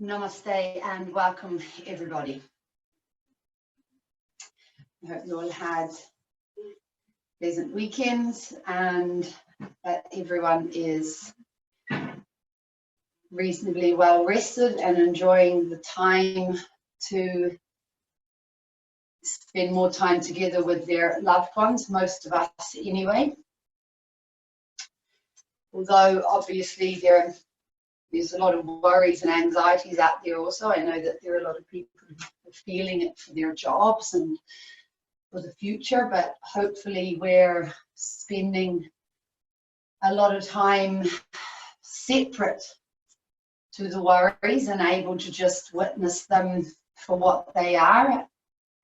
Namaste and welcome everybody. I hope you all had pleasant weekends and that everyone is reasonably well rested and enjoying the time to spend more time together with their loved ones, most of us anyway. Although obviously there's a lot of worries and anxieties out there also. I know that there are a lot of people who are feeling it for their jobs and for the future, but hopefully we're spending a lot of time separate to the worries and able to just witness them for what they are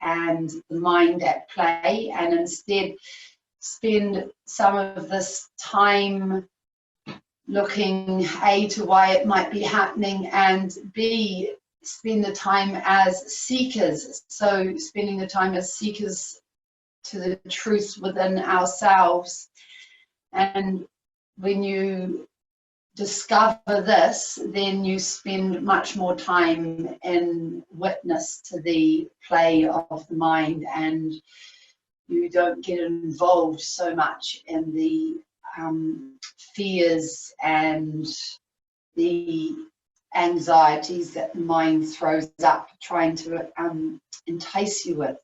and the mind at play, and instead spend some of this time looking A, to why it might be happening, and B, spend the time as seekers. So spending the time as seekers to the truth within ourselves. And when you discover this, then you spend much more time in witness to the play of the mind, and you don't get involved so much in the fears and the anxieties that the mind throws up trying to entice you with.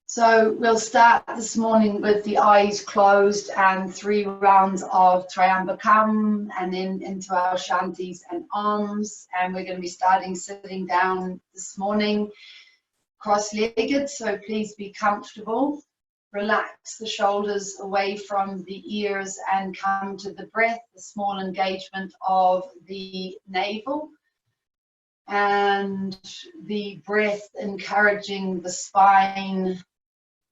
So we'll start this morning with the eyes closed and 3 rounds of Triambakam, and then into our Shantis and Oms. And we're going to be starting sitting down this morning, cross-legged, so please be comfortable. Relax the shoulders away from the ears and come to the breath, the small engagement of the navel, and the breath encouraging the spine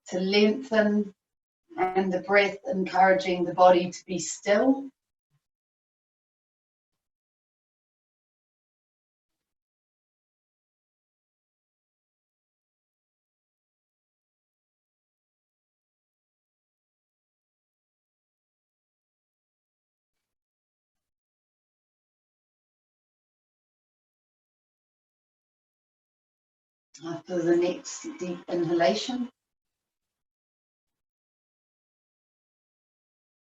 to lengthen, and the breath encouraging the body to be still. After the next deep inhalation,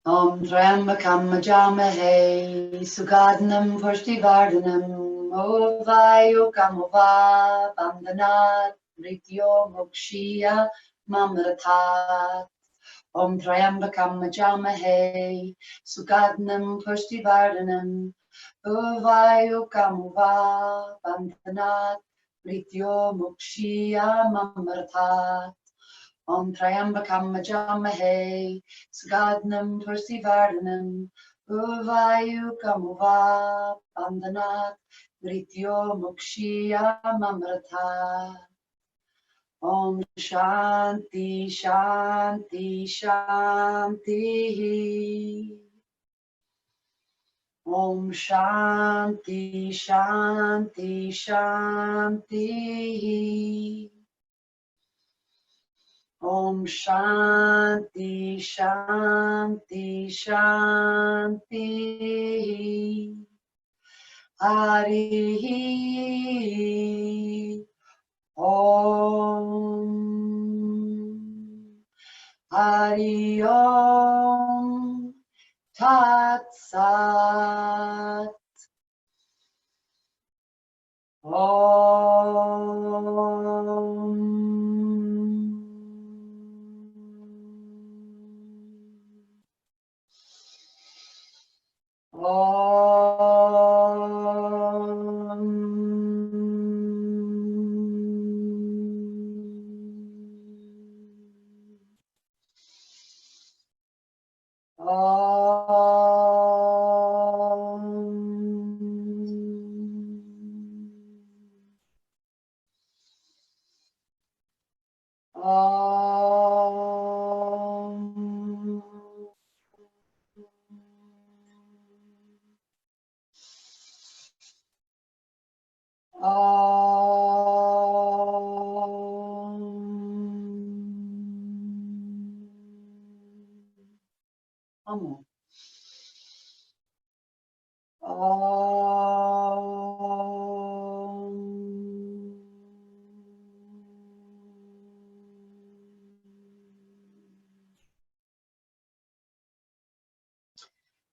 Om Trambakam Majamahe Sugadnam Pushtivardhanam Ovayukam Ova Bandhanat Mrityo Mokshiya Mamratat. Om Trambakam Majamahe Sugadnam Pushtivardhanam Ovayukam Ova Bandhanat Mrityo Mokshiya Mamratat. Om Trambakam Majamahe Sugadnam Pursivardhanam Uvayukam Uva Bandhanat Mrityo Mokshiya Mamrata. Om Shanti Shanti Shanti. Om Shanti Shanti Shanti. Om Shanti Shanti Shanti. Hari Om. Hari Om. Tat Sat. Om. Om.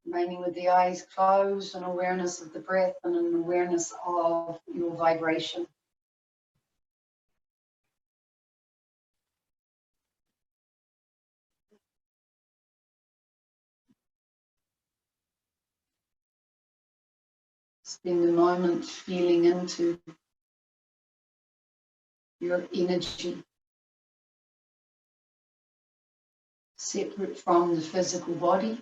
remaining with the eyes closed, an awareness of the breath and an awareness of your vibration. Spend a moment feeling into your energy, separate from the physical body.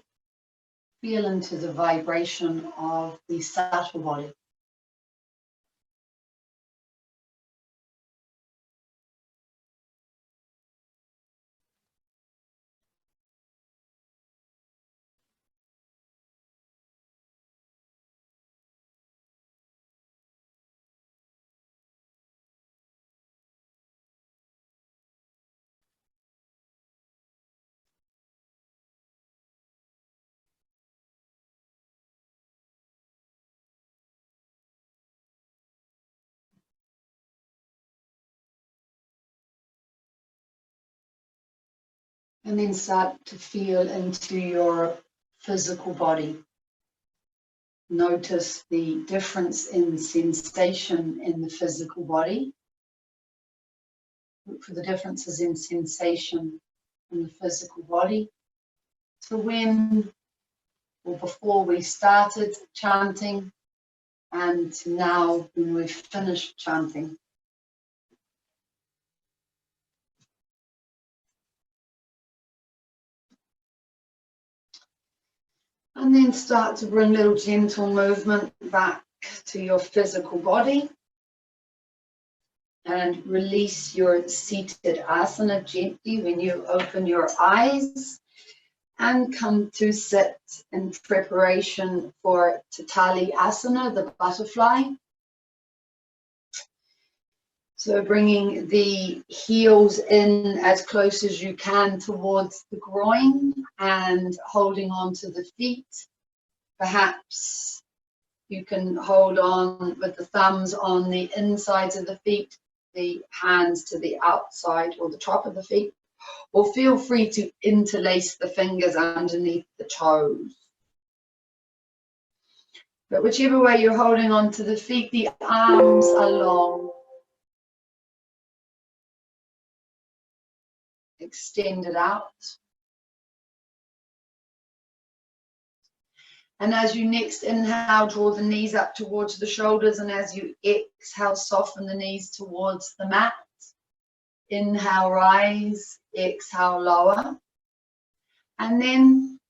Feel into the vibration of the subtle body. And then start to feel into your physical body. Notice the difference in sensation in the physical body. Look for the differences in sensation in the physical body. So when or before we started chanting and now when we've finished chanting. And then start to bring little gentle movement back to your physical body. And release your seated asana gently when you open your eyes. And come to sit in preparation for Tatali Asana, the butterfly. So bringing the heels in as close as you can towards the groin and holding on to the feet. Perhaps you can hold on with the thumbs on the insides of the feet, the hands to the outside or the top of the feet, or feel free to interlace the fingers underneath the toes. But whichever way you're holding on to the feet, the arms are long. Extended out. And as you next inhale, draw the knees up towards the shoulders, and as you exhale, soften the knees towards the mat. Inhale, rise, exhale, lower. And then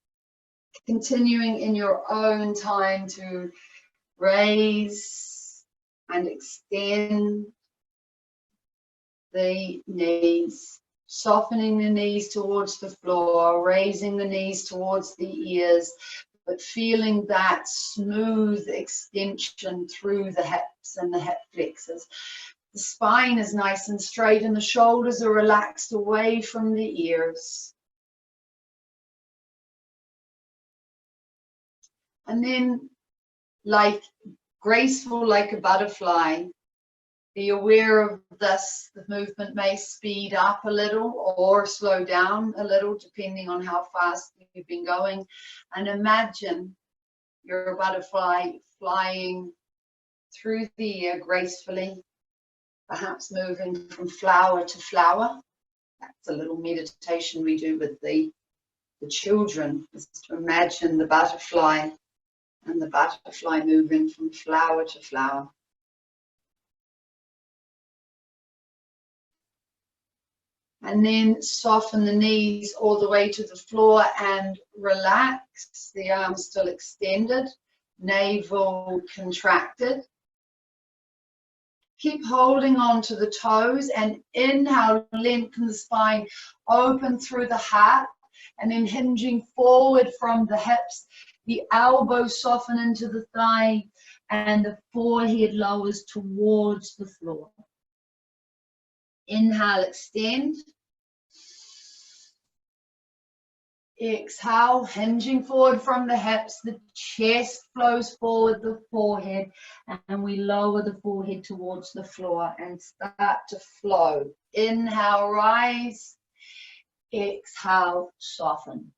continuing in your own time to raise and extend the knees. Softening the knees towards the floor, raising the knees towards the ears, but feeling that smooth extension through the hips and the hip flexors. The spine is nice and straight and the shoulders are relaxed away from the ears. And then, like graceful like a butterfly, be aware of this. The movement may speed up a little or slow down a little, depending on how fast you've been going. And imagine you're a butterfly flying through the air gracefully, perhaps moving from flower to flower. That's a little meditation we do with the children, is to imagine the butterfly and the butterfly moving from flower to flower. And then soften the knees all the way to the floor and relax. The arms still extended, navel contracted. Keep holding on to the toes and inhale, lengthen the spine, open through the heart, and then hinging forward from the hips. The elbows soften into the thigh and the forehead lowers towards the floor. Inhale, extend. Exhale, hinging forward from the hips, the chest flows forward, the forehead, and we lower the forehead towards the floor and start to flow. Inhale, rise. Exhale, soften.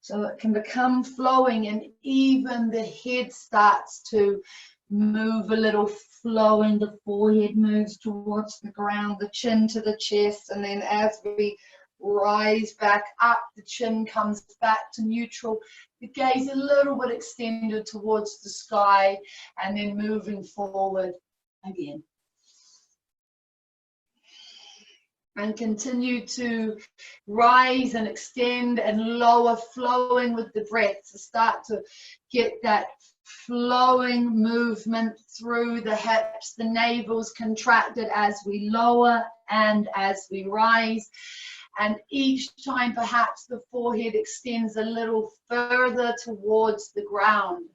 So it can become flowing, and even the head starts to move a little, flowing. The forehead moves towards the ground, the chin to the chest, and then as we rise back up, the chin comes back to neutral, the gaze a little bit extended towards the sky, and then moving forward again. And continue to rise and extend and lower, flowing with the breath. So start to get that flowing movement through the hips. The navel's contracted as we lower and as we rise. And each time perhaps the forehead extends a little further towards the ground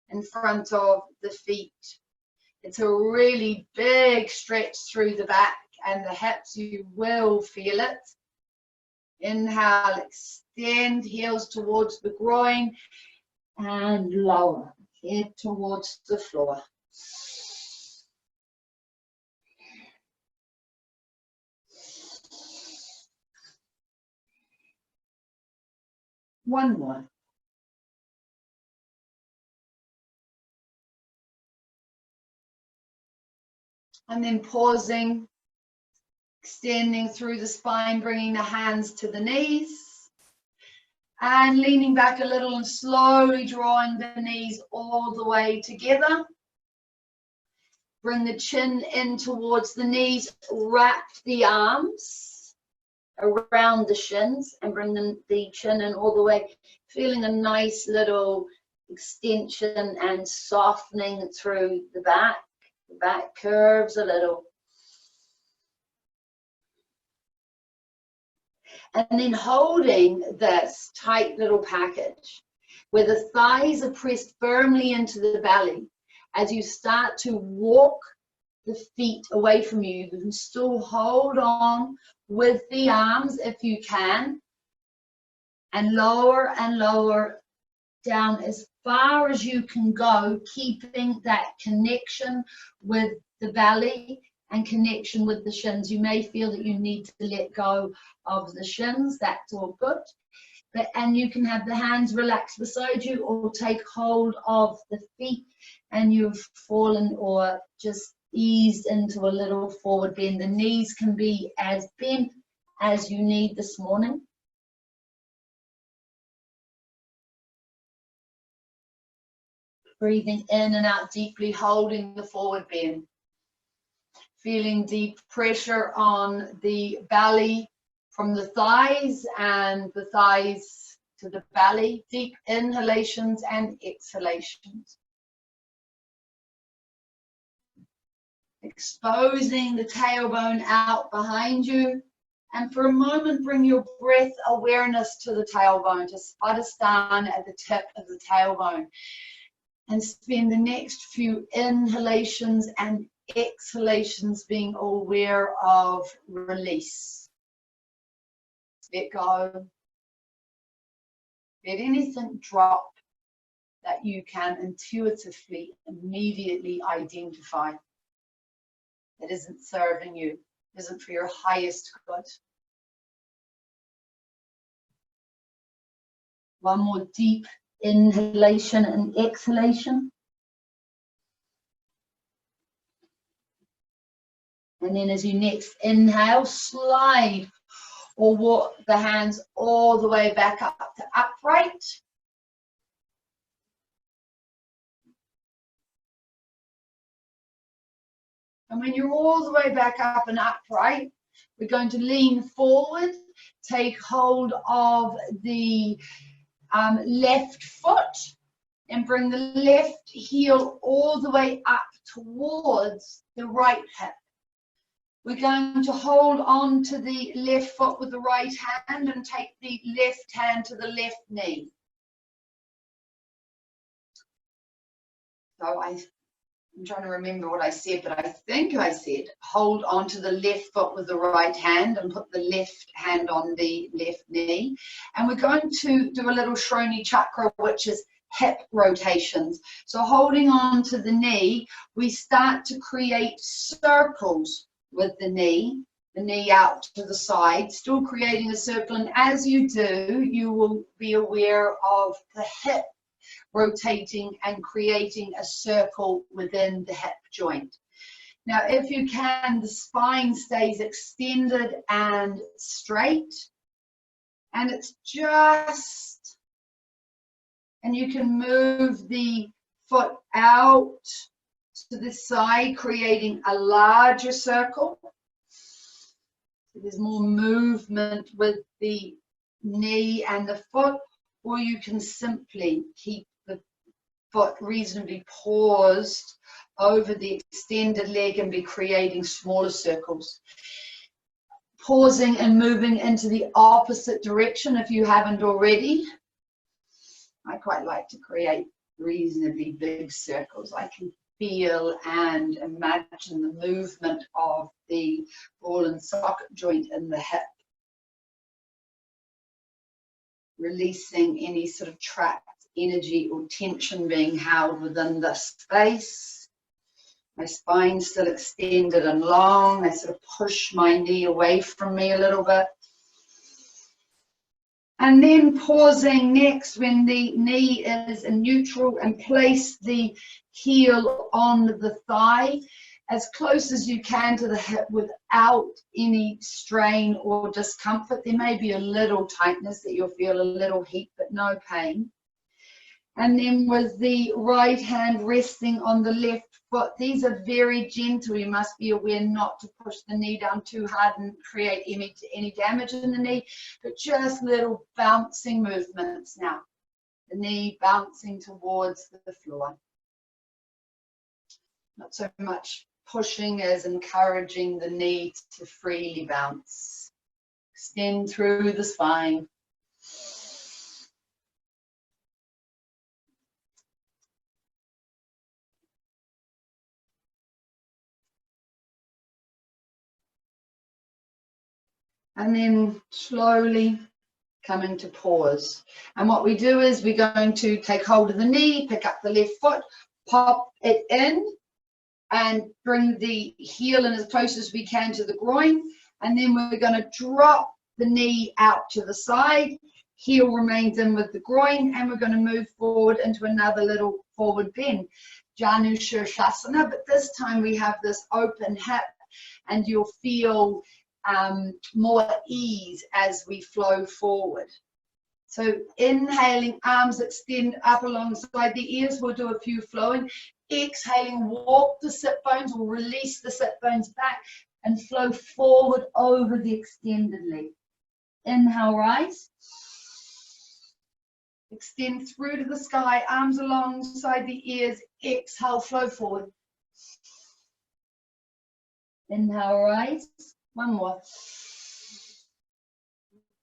in front of the feet. It's a really big stretch through the back and the hips. You will feel it. Inhale, extend, heels towards the groin, and lower, head towards the floor. One more. And then pausing, extending through the spine, bringing the hands to the knees, and leaning back a little and slowly drawing the knees all the way together. Bring the chin in towards the knees, wrap the arms around the shins, and bring the chin in all the way, feeling a nice little extension and softening through the back. The back curves a little. And then holding this tight little package where the thighs are pressed firmly into the belly. As you start to walk the feet away from you, you can still hold on with the arms if you can, and lower down as far as you can go, keeping that connection with the belly and connection with the shins. You may feel that you need to let go of the shins. That's all good. And you can have the hands relaxed beside you, or take hold of the feet and you've fallen or just eased into a little forward bend. The knees can be as bent as you need this morning. Breathing in and out deeply, holding the forward bend. Feeling deep pressure on the belly from the thighs and the thighs to the belly. Deep inhalations and exhalations. Exposing the tailbone out behind you. And for a moment, bring your breath awareness to the tailbone, to Spadhisthana at the tip of the tailbone. And spend the next few inhalations and exhalations being aware of release. Let go. Let anything drop that you can intuitively, immediately identify that isn't serving you, isn't for your highest good. One more deep inhalation and exhalation. And then as you next inhale, slide or walk the hands all the way back up to upright. And when you're all the way back up and upright, we're going to lean forward, take hold of the left foot, and bring the left heel all the way up towards the right hip. We're going to hold on to the left foot with the right hand and take the left hand to the left knee. So I'm trying to remember what I said, but I think I said hold on to the left foot with the right hand and put the left hand on the left knee. And we're going to do a little Shroni chakra, which is hip rotations. So holding on to the knee, we start to create circles with the knee. the knee out to the side, still creating a circle. And as you do, you will be aware of the hip rotating and creating a circle within the hip joint. Now, if you can, the spine stays extended and straight, and it's just, and you can move the foot out to the side, creating a larger circle. So there's more movement with the knee and the foot, or you can simply keep the foot reasonably paused over the extended leg and be creating smaller circles. Pausing and moving into the opposite direction if you haven't already. I quite like to create reasonably big circles. I can feel and imagine the movement of the ball and socket joint in the hip, releasing any sort of trapped energy or tension being held within this space. My spine still extended and long. I sort of push my knee away from me a little bit. And then pausing next when the knee is in neutral, and place the heel on the thigh as close as you can to the hip without any strain or discomfort. There may be a little tightness that you'll feel, a little heat, but no pain. And then with the right hand resting on the left foot, these are very gentle. You must be aware not to push the knee down too hard and create any damage in the knee, but just little bouncing movements now. The knee bouncing towards the floor. Not so much pushing as encouraging the knee to freely bounce. Extend through the spine. And then slowly coming to pause. And what we do is we're going to take hold of the knee, pick up the left foot, pop it in, and bring the heel in as close as we can to the groin. And then we're going to drop the knee out to the side. Heel remains in with the groin, and we're going to move forward into another little forward bend. Janu Shirshasana, but this time we have this open hip, and you'll feel more ease as we flow forward. So inhaling, arms extend up alongside the ears. We'll do a few flowing. Exhaling, walk the sit bones or release the sit bones back and flow forward over the extended leg. Inhale, rise. Extend through to the sky, arms alongside the ears. Exhale, flow forward. Inhale, rise. One more.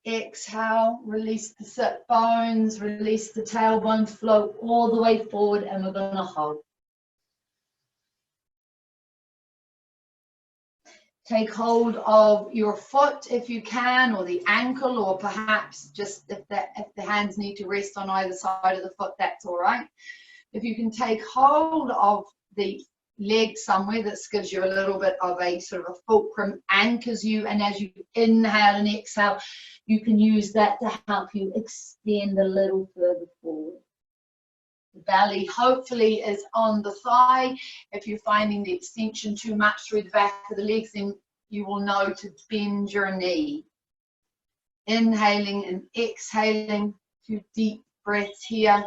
Exhale, release the sit bones, release the tailbone, flow all the way forward, and we're going to hold. Take hold of your foot if you can, or the ankle, or perhaps just if the hands need to rest on either side of the foot, that's all right. If you can take hold of the leg somewhere, that gives you a little bit of a sort of a fulcrum, anchors you, and as you inhale and exhale, you can use that to help you extend a little further forward. The belly hopefully is on the thigh. If you're finding the extension too much through the back of the legs, then you will know to bend your knee. Inhaling and exhaling, a few deep breaths here.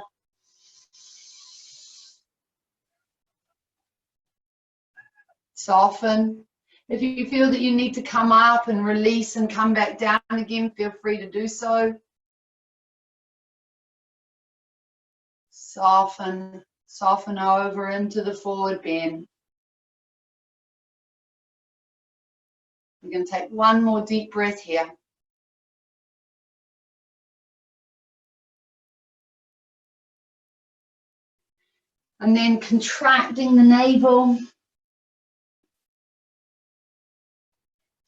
Soften. If you feel that you need to come up and release and come back down again, feel free to do so. Soften, soften over into the forward bend. We're going to take one more deep breath here. And then contracting the navel.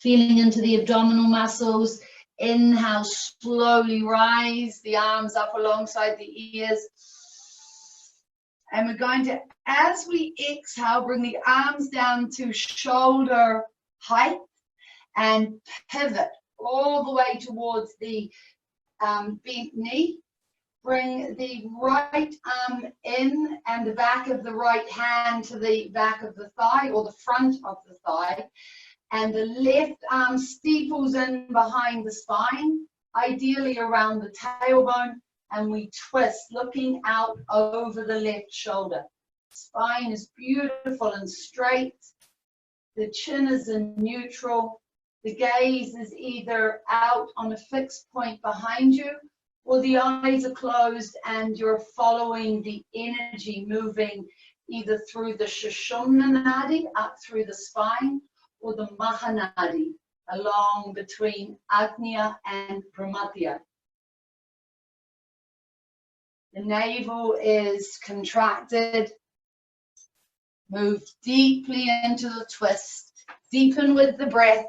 Feeling into the abdominal muscles. Inhale, slowly rise the arms up alongside the ears. And we're going to, as we exhale, bring the arms down to shoulder height. and pivot all the way towards the bent knee. Bring the right arm in and the back of the right hand to the back of the thigh or the front of the thigh. And the left arm steeples in behind the spine, ideally around the tailbone, and we twist, looking out over the left shoulder. Spine is beautiful and straight. The chin is in neutral. The gaze is either out on a fixed point behind you, or the eyes are closed and you're following the energy moving either through the Sushumna Nadi, up through the spine, or the Mahanadi, along between Agnya and Pramadya. The navel is contracted. Move deeply into the twist. Deepen with the breath.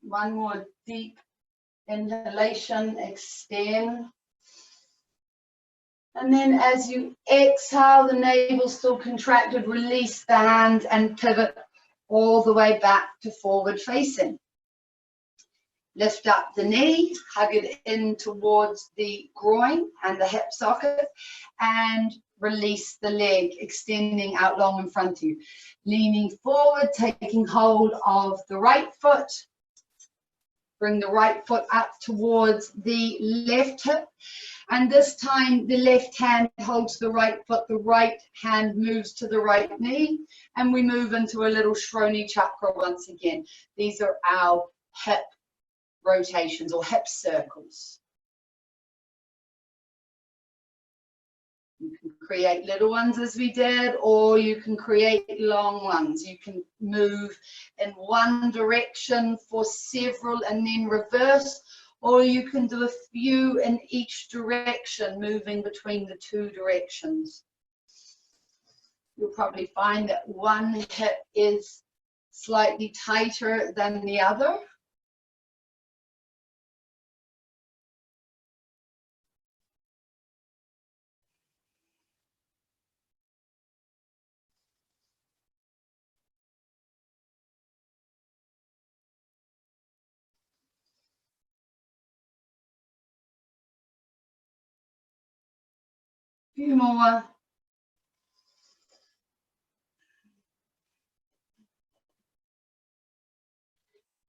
One more deep inhalation, extend. And then as you exhale, the navel still contracted, release the hand and pivot all the way back to forward facing. Lift up the knee, hug it in towards the groin and the hip socket, and release the leg, extending out long in front of you. Leaning forward, taking hold of the right foot. Bring the right foot up towards the left hip. And this time, the left hand holds the right foot, the right hand moves to the right knee, and we move into a little Shroni chakra once again. These are our hip rotations or hip circles. You can create little ones as we did, or you can create long ones. You can move in one direction for several and then reverse, or you can do a few in each direction, moving between the two directions. You'll probably find that one hip is slightly tighter than the other. Few more.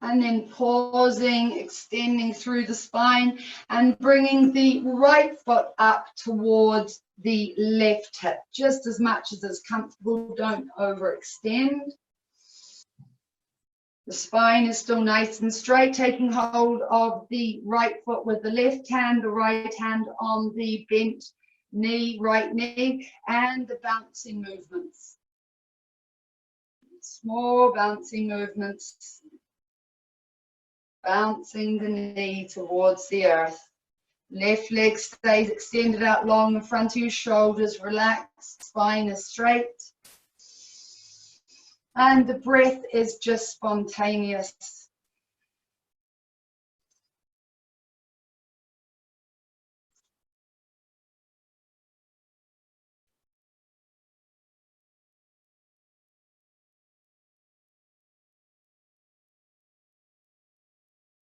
And then pausing, extending through the spine and bringing the right foot up towards the left hip, just as much as is comfortable. Don't overextend. The spine is still nice and straight, taking hold of the right foot with the left hand, the right hand on the bent knee, right knee, and the bouncing movements. Small bouncing movements. Bouncing the knee towards the earth. Left leg stays extended out long in front of you, shoulders relaxed, spine is straight. And the breath is just spontaneous.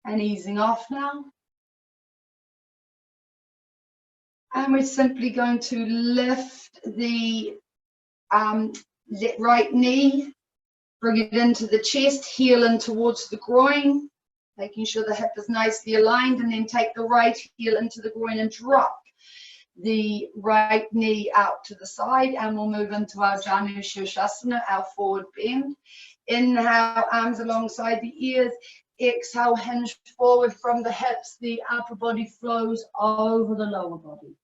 And easing off now. And we're simply going to lift the right knee, bring it into the chest, heel in towards the groin, making sure the hip is nicely aligned, and then take the right heel into the groin and drop the right knee out to the side, and we'll move into our Janu Shirshasana, our forward bend. Inhale, arms alongside the ears. Exhale, hinge forward from the hips. The upper body flows over the lower body.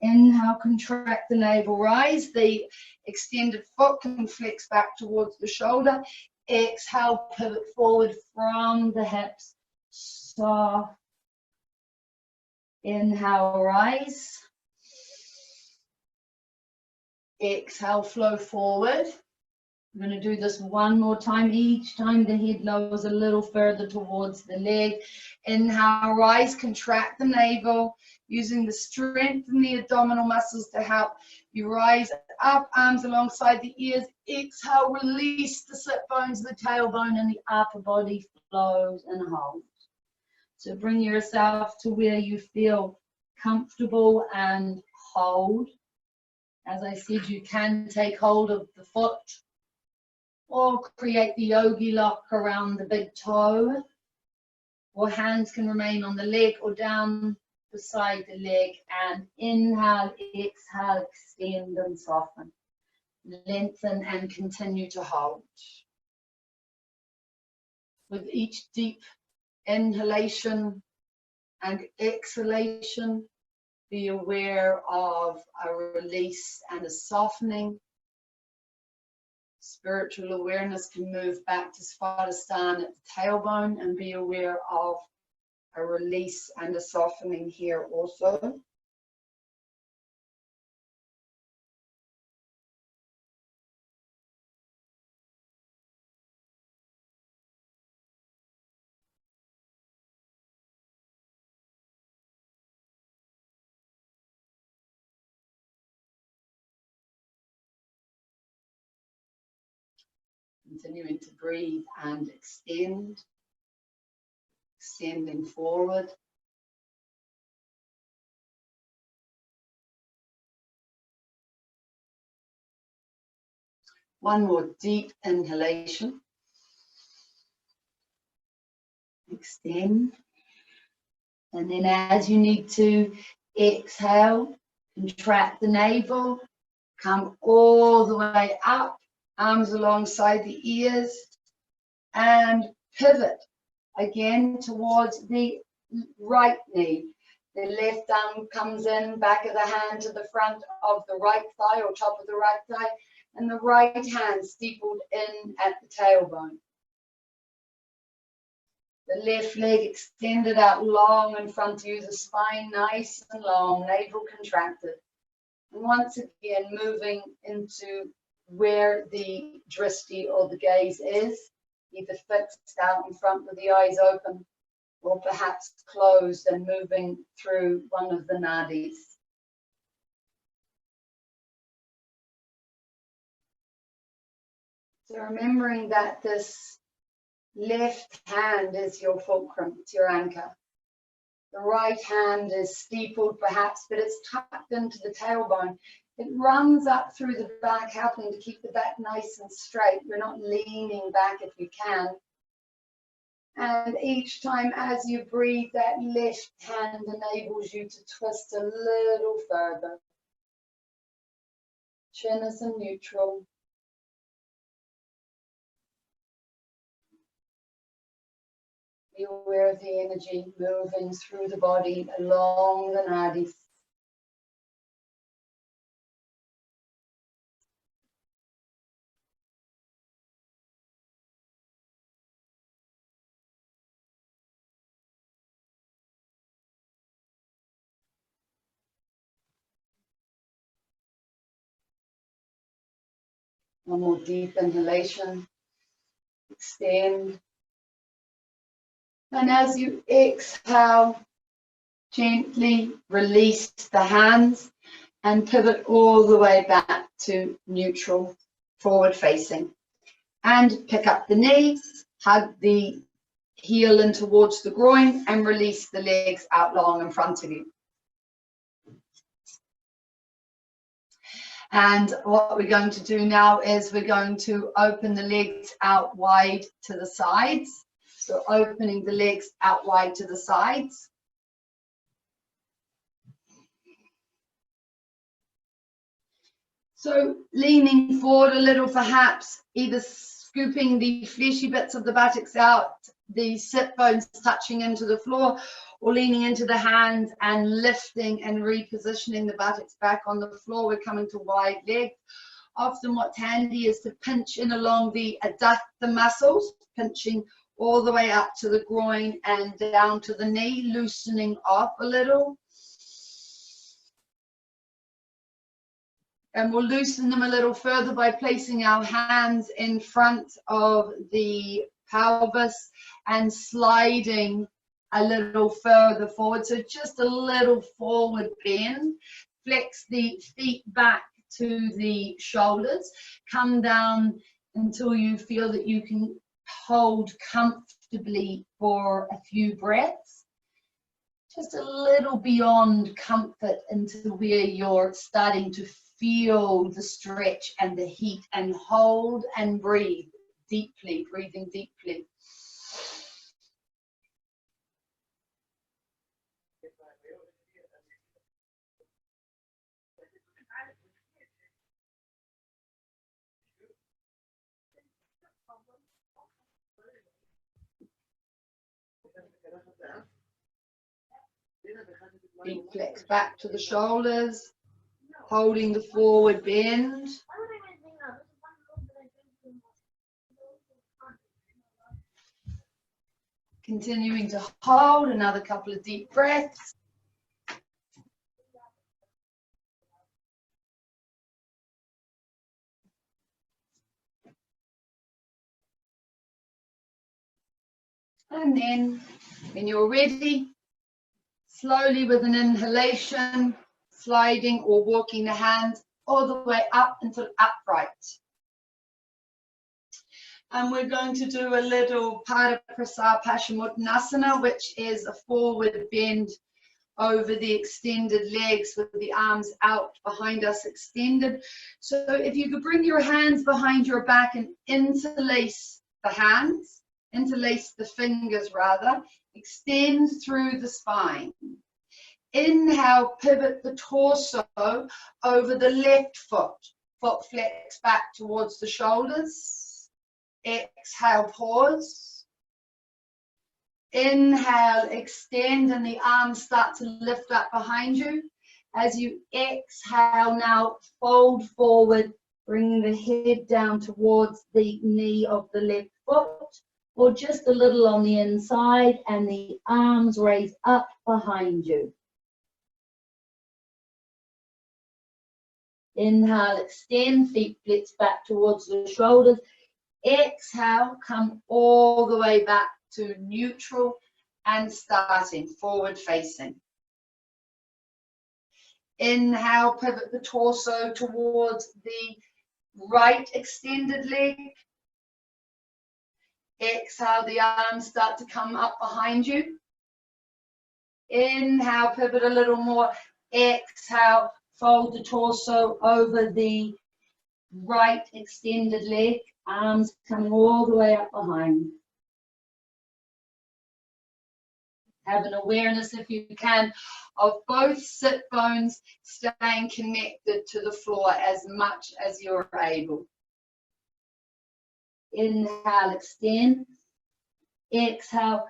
Inhale, contract the navel, rise. The extended foot can flex back towards the shoulder. Exhale, pivot forward from the hips. Soft. Inhale, rise. Exhale, flow forward. I'm going to do this one more time. Each time the head lowers a little further towards the leg. Inhale, rise, contract the navel, using the strength in the abdominal muscles to help you rise up, arms alongside the ears. Exhale, release the sit bones, the tailbone, and the upper body flows and holds. So bring yourself to where you feel comfortable and hold. As I said, you can take hold of the foot or create the yogi lock around the big toe, or hands can remain on the leg or down beside the leg. And inhale, exhale, extend and soften. Lengthen and continue to hold. With each deep inhalation and exhalation, be aware of a release and a softening. Spiritual awareness can move back to Svadhisthana at the tailbone, and be aware of a release and a softening here also. Continuing to breathe and extend, extending forward. One more deep inhalation. Extend. And then as you need to, exhale, contract the navel, come all the way up, arms alongside the ears, and pivot again towards the right knee. The left arm comes in, back of the hand to the front of the right thigh or top of the right thigh, and the right hand steepled in at the tailbone. The left leg extended out long in front of you, the spine nice and long, navel contracted. And once again, moving into where the drishti or the gaze is, either fixed out in front with the eyes open, or perhaps closed and moving through one of the nadis. So remembering that this left hand is your fulcrum, it's your anchor. The right hand is steepled perhaps, but it's tucked into the tailbone. It runs up through the back, helping to keep the back nice and straight. You're not leaning back if you can. And each time as you breathe, that left hand enables you to twist a little further. Chin is in neutral. Be aware of the energy moving through the body along the nadis. One more deep inhalation. Extend. And as you exhale, gently release the hands and pivot all the way back to neutral, forward facing. And pick up the knees, hug the heel in towards the groin, and release the legs out long in front of you. And what we're going to do now is we're going to open the legs out wide to the sides. So opening the legs out wide to the sides. So leaning forward a little, perhaps either scooping the fleshy bits of the buttocks out, the sit bones touching into the floor, or leaning into the hands and lifting and repositioning the buttocks back on the floor. We're coming to wide legs. Often what's handy is to pinch in along the adductor muscles, pinching all the way up to the groin and down to the knee, loosening off a little. And we'll loosen them a little further by placing our hands in front of the pelvis and sliding a little further forward. So just a little forward bend. Flex the feet back to the shoulders. Come down until you feel that you can hold comfortably for a few breaths. Just a little beyond comfort into where you're starting to feel the stretch and the heat, and hold and breathe deeply, breathing deeply. Feet flex back to the shoulders, holding the forward bend. Continuing to hold another couple of deep breaths. And then when you're ready, slowly with an inhalation, sliding or walking the hands all the way up until upright. And we're going to do a little Pada Paschimottanasana, which is a forward bend over the extended legs with the arms out behind us extended. So if you could bring your hands behind your back and interlace the hands, interlace the fingers rather, extend through the spine. Inhale, pivot the torso over the left foot. Foot flex back towards the shoulders. Exhale, pause. Inhale, extend, and the arms start to lift up behind you. As you exhale, now fold forward, bringing the head down towards the knee of the left foot, or just a little on the inside, and the arms raise up behind you. Inhale, extend, feet flex back towards the shoulders. Exhale, come all the way back to neutral and starting forward facing. Inhale, pivot the torso towards the right extended leg. Exhale, the arms start to come up behind you. Inhale, pivot a little more. Exhale, fold the torso over the right extended leg. Arms coming all the way up behind. Have an awareness, if you can, of both sit bones staying connected to the floor as much as you're able. Inhale, extend. Exhale,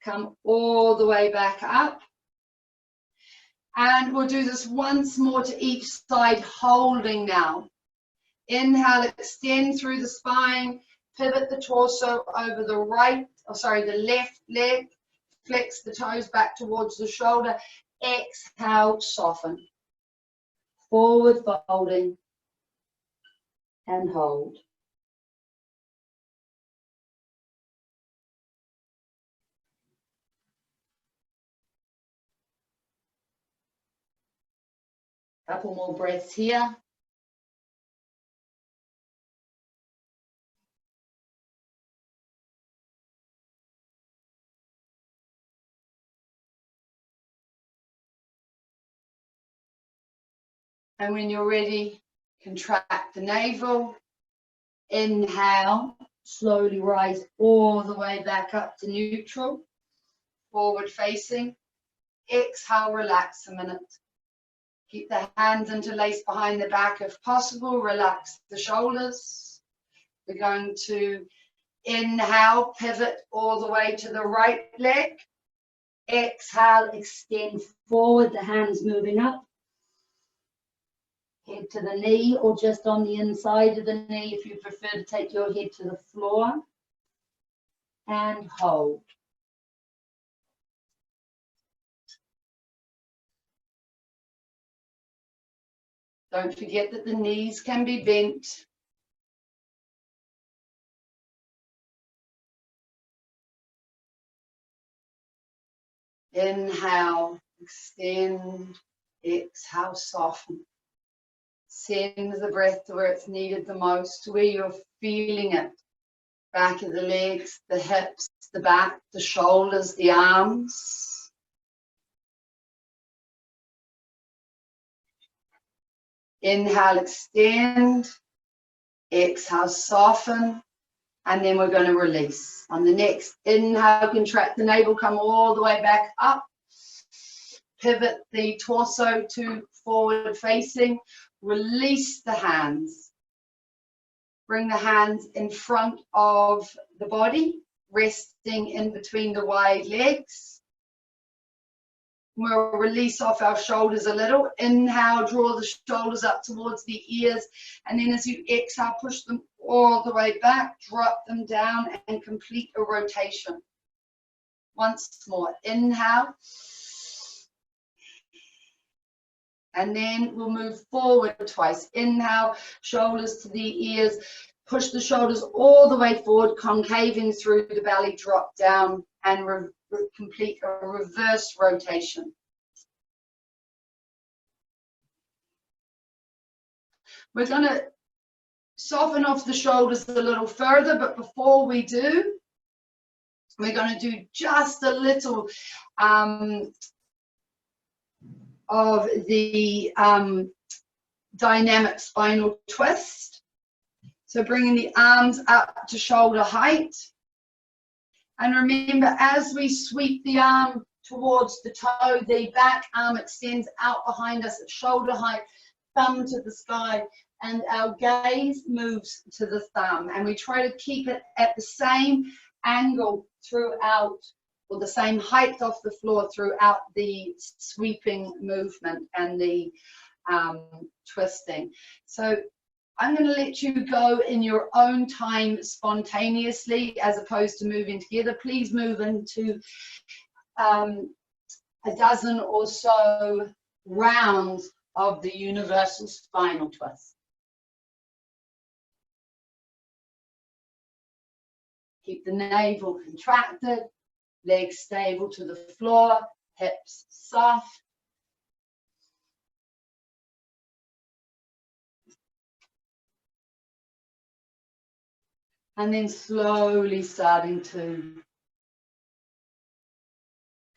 come all the way back up. And we'll do this once more to each side, holding now. Inhale, extend through the spine, pivot the torso over the the left leg, flex the toes back towards the shoulder. Exhale, soften. Forward folding and hold. Couple more breaths here. And when you're ready, contract the navel. Inhale, slowly rise all the way back up to neutral, forward facing. Exhale, relax a minute. Keep the hands interlaced behind the back if possible. Relax the shoulders. We're going to inhale, pivot all the way to the right leg. Exhale, extend forward, the hands moving up. Head to the knee or just on the inside of the knee if you prefer to take your head to the floor. And hold. Don't forget that the knees can be bent. Inhale, extend, exhale, soften. Send the breath to where it's needed the most, to where you're feeling it. Back of the legs, the hips, the back, the shoulders, the arms. Inhale, extend. Exhale, soften. And then we're going to release. On the next inhale, contract the navel, come all the way back up. Pivot the torso to forward facing. Release the hands. Bring the hands in front of the body, resting in between the wide legs. We'll release off our shoulders a little. Inhale, draw the shoulders up towards the ears. And then as you exhale, push them all the way back, drop them down and complete a rotation. Once more, inhale. And then we'll move forward twice. Inhale, shoulders to the ears. Push the shoulders all the way forward, concaving through the belly, drop down and complete a reverse rotation. We're going to soften off the shoulders a little further, but before we do, we're going to do just a little of the dynamic spinal twist. So bringing the arms up to shoulder height. And remember, as we sweep the arm towards the toe, the back arm extends out behind us at shoulder height, thumb to the sky, and our gaze moves to the thumb. And we try to keep it at the same angle throughout, or the same height off the floor throughout the sweeping movement and the twisting. So I'm going to let you go in your own time spontaneously as opposed to moving together. Please move into a dozen or so rounds of the universal spinal twist. Keep the navel contracted, legs stable to the floor, hips soft. And then slowly starting to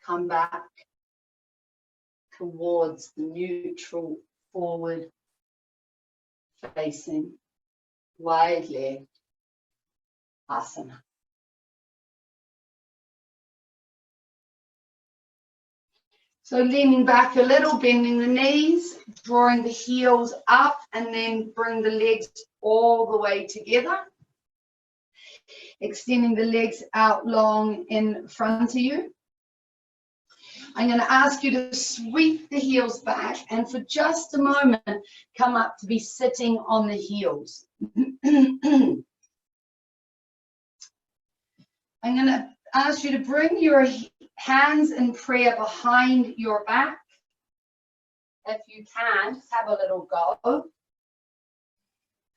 come back towards the neutral, forward facing, wide leg asana. So leaning back a little, bending the knees, drawing the heels up, and then bring the legs all the way together. Extending the legs out long in front of you. I'm going to ask you to sweep the heels back and for just a moment, come up to be sitting on the heels. I'm going to ask you to bring your hands in prayer behind your back. If you can, just have a little go.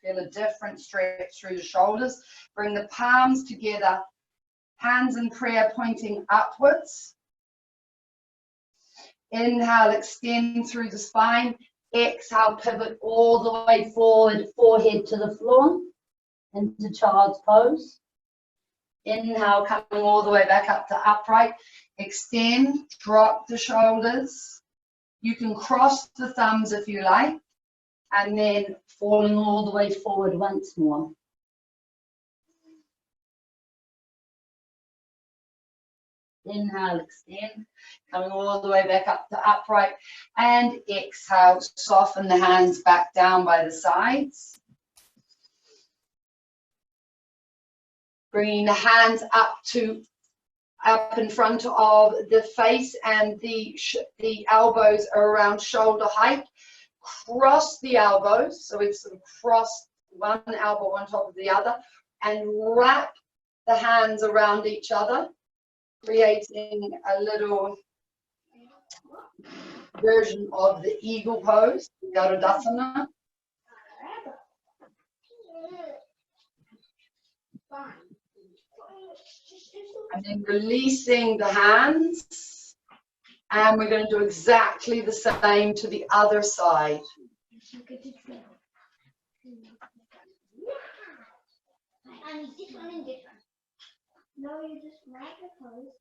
Feel a different stretch through the shoulders. Bring the palms together, hands in prayer pointing upwards. Inhale, extend through the spine. Exhale, pivot all the way forward, forehead to the floor, into child's pose. Inhale, coming all the way back up to upright. Extend, drop the shoulders. You can cross the thumbs if you like, and then falling all the way forward once more. Inhale, extend, coming all the way back up to upright, and exhale, soften the hands back down by the sides. Bringing the hands up in front of the face, and the elbows are around shoulder height. Cross the elbows, so we've sort of crossed one elbow on top of the other, and wrap the hands around each other, creating a little version of the eagle pose, Garudasana. And then releasing the hands. And we're going to do exactly the same to the other side. No, you just like the pose.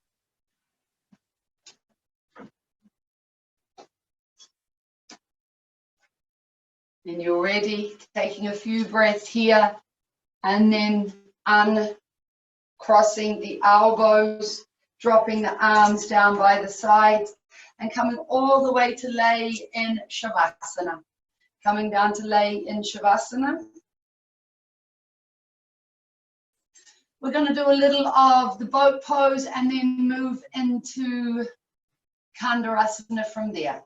And you're ready, taking a few breaths here, and then uncrossing the elbows, dropping the arms down by the sides, and coming all the way to lay in Shavasana. Coming down to lay in Shavasana. We're going to do a little of the boat pose and then move into Kandarasana from there.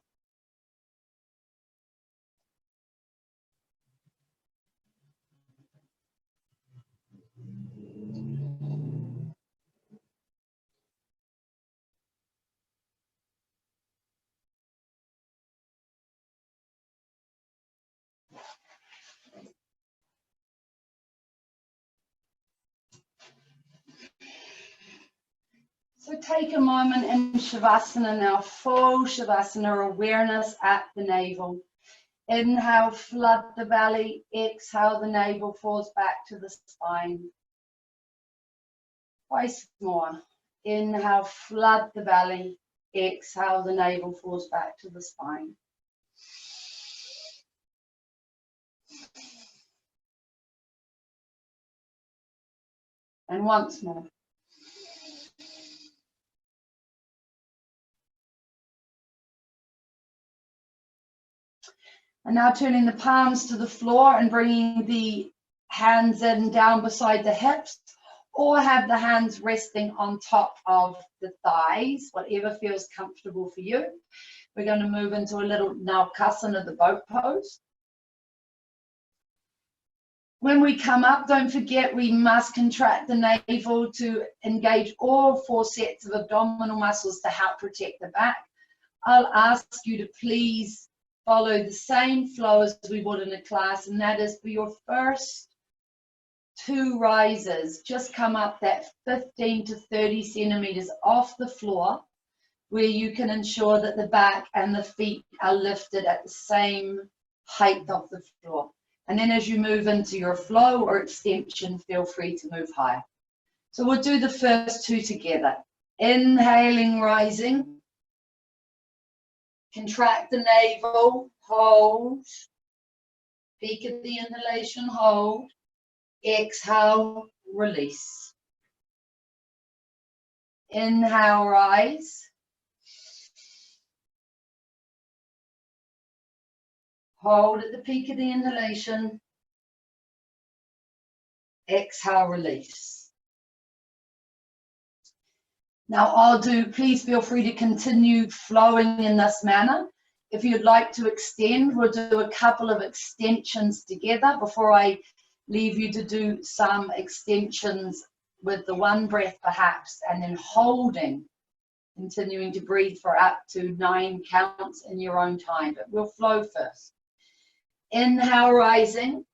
So take a moment in Shavasana now, full Shavasana, awareness at the navel. Inhale, flood the belly. Exhale, the navel falls back to the spine. Twice more. Inhale, flood the belly. Exhale, the navel falls back to the spine. And once more. And now turning the palms to the floor and bringing the hands in down beside the hips, or have the hands resting on top of the thighs, whatever feels comfortable for you. We're going to move into a little Naukasana, the boat pose. When we come up, don't forget we must contract the navel to engage all 4 sets of abdominal muscles to help protect the back. I'll ask you to please follow the same flow as we would in a class, and that is for your first 2 rises, just come up that 15 to 30 centimeters off the floor, where you can ensure that the back and the feet are lifted at the same height of the floor. And then as you move into your flow or extension, feel free to move higher. So we'll do the first 2 together. Inhaling, rising. Contract the navel, hold. Peak of the inhalation, hold. Exhale, release. Inhale, rise. Hold at the peak of the inhalation. Exhale, release. Now please feel free to continue flowing in this manner. If you'd like to extend, we'll do a couple of extensions together before I leave you to do some extensions with the 1 breath perhaps, and then holding, continuing to breathe for up to 9 counts in your own time, but we'll flow first. Inhale, rising.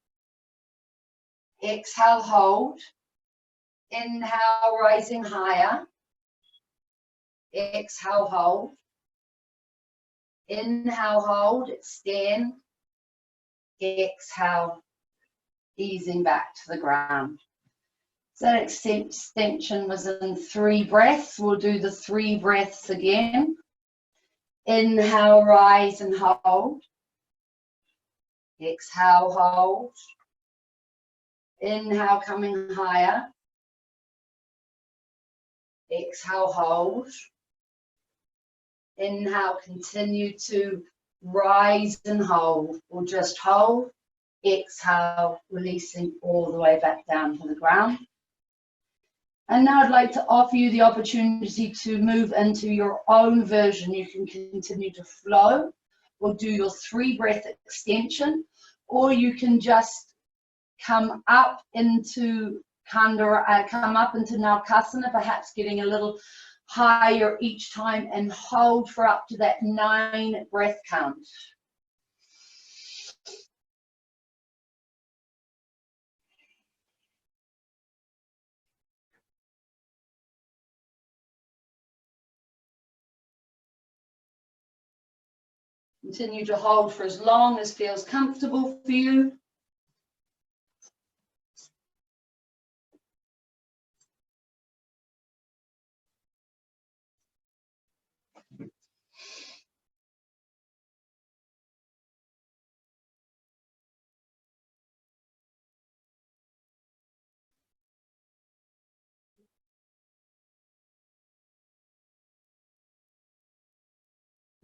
Exhale, hold. Inhale, rising higher. Exhale, hold. Inhale, hold, extend. Exhale, easing back to the ground. So that extension was in 3 breaths. We'll do the 3 breaths again. Inhale, rise and hold. Exhale, hold. Inhale, coming higher. Exhale, hold. Inhale, continue to rise and hold, or just hold. Exhale, releasing all the way back down to the ground. And now I'd like to offer you the opportunity to move into your own version. You can continue to flow or do your 3 breath extension, or you can just come up into Naukasana, perhaps getting a little higher each time and hold for up to that 9 breath count. Continue to hold for as long as feels comfortable for you.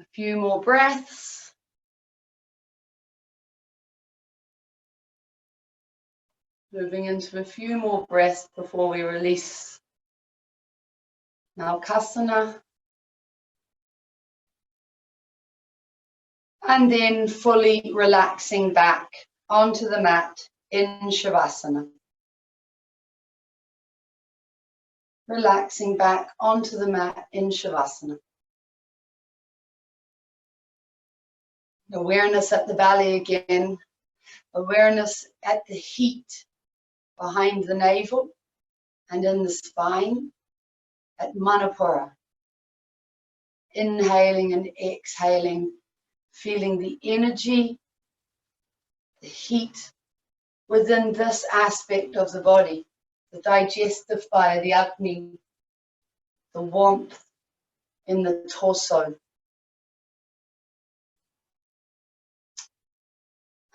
A few more breaths. Moving into a few more breaths before we release. Now, Asana. And then fully relaxing back onto the mat in Shavasana. Relaxing back onto the mat in Shavasana. Awareness at the belly again. Awareness at the heat behind the navel and in the spine at Manipura. Inhaling and exhaling, feeling the energy, the heat within this aspect of the body, the digestive fire, the Agni, the warmth in the torso.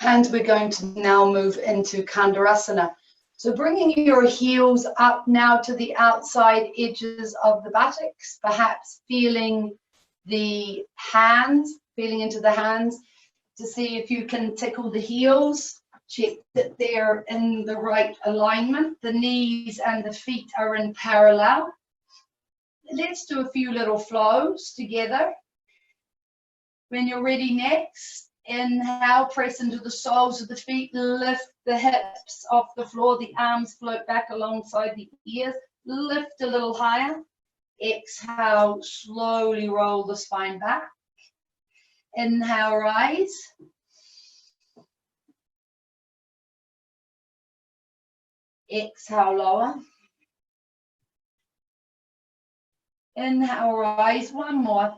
And we're going to now move into Kandarasana. So bringing your heels up now to the outside edges of the buttocks, perhaps feeling the hands, feeling into the hands to see if you can tickle the heels. Check that they're in the right alignment. The knees and the feet are in parallel. Let's do a few little flows together. When you're ready next, inhale, press into the soles of the feet, lift the hips off the floor, the arms float back alongside the ears, lift a little higher. Exhale, slowly roll the spine back. Inhale, rise. Exhale, lower. Inhale, rise. One more.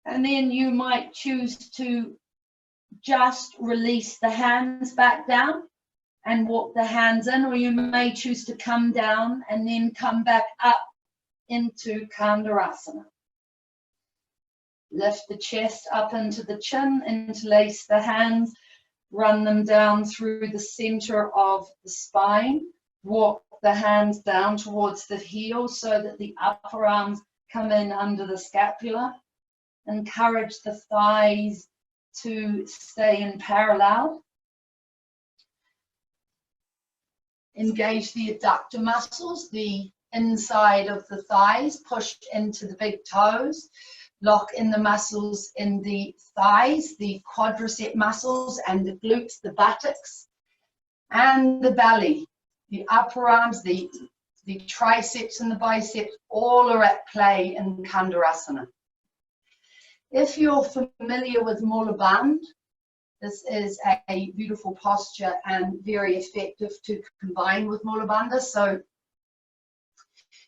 And then you might choose to just release the hands back down and walk the hands in, or you may choose to come down and then come back up into Kandarasana. Lift the chest up into the chin, interlace the hands, run them down through the center of the spine. Walk the hands down towards the heels so that the upper arms come in under the scapula. Encourage the thighs to stay in parallel. Engage the adductor muscles, the inside of the thighs, push into the big toes. Lock in the muscles in the thighs, the quadricep muscles and the glutes, the buttocks, and the belly. The upper arms, the triceps and the biceps, all are at play in Kandarasana. If you're familiar with Mula Bandha, this is a beautiful posture and very effective to combine with Mula Bandha. So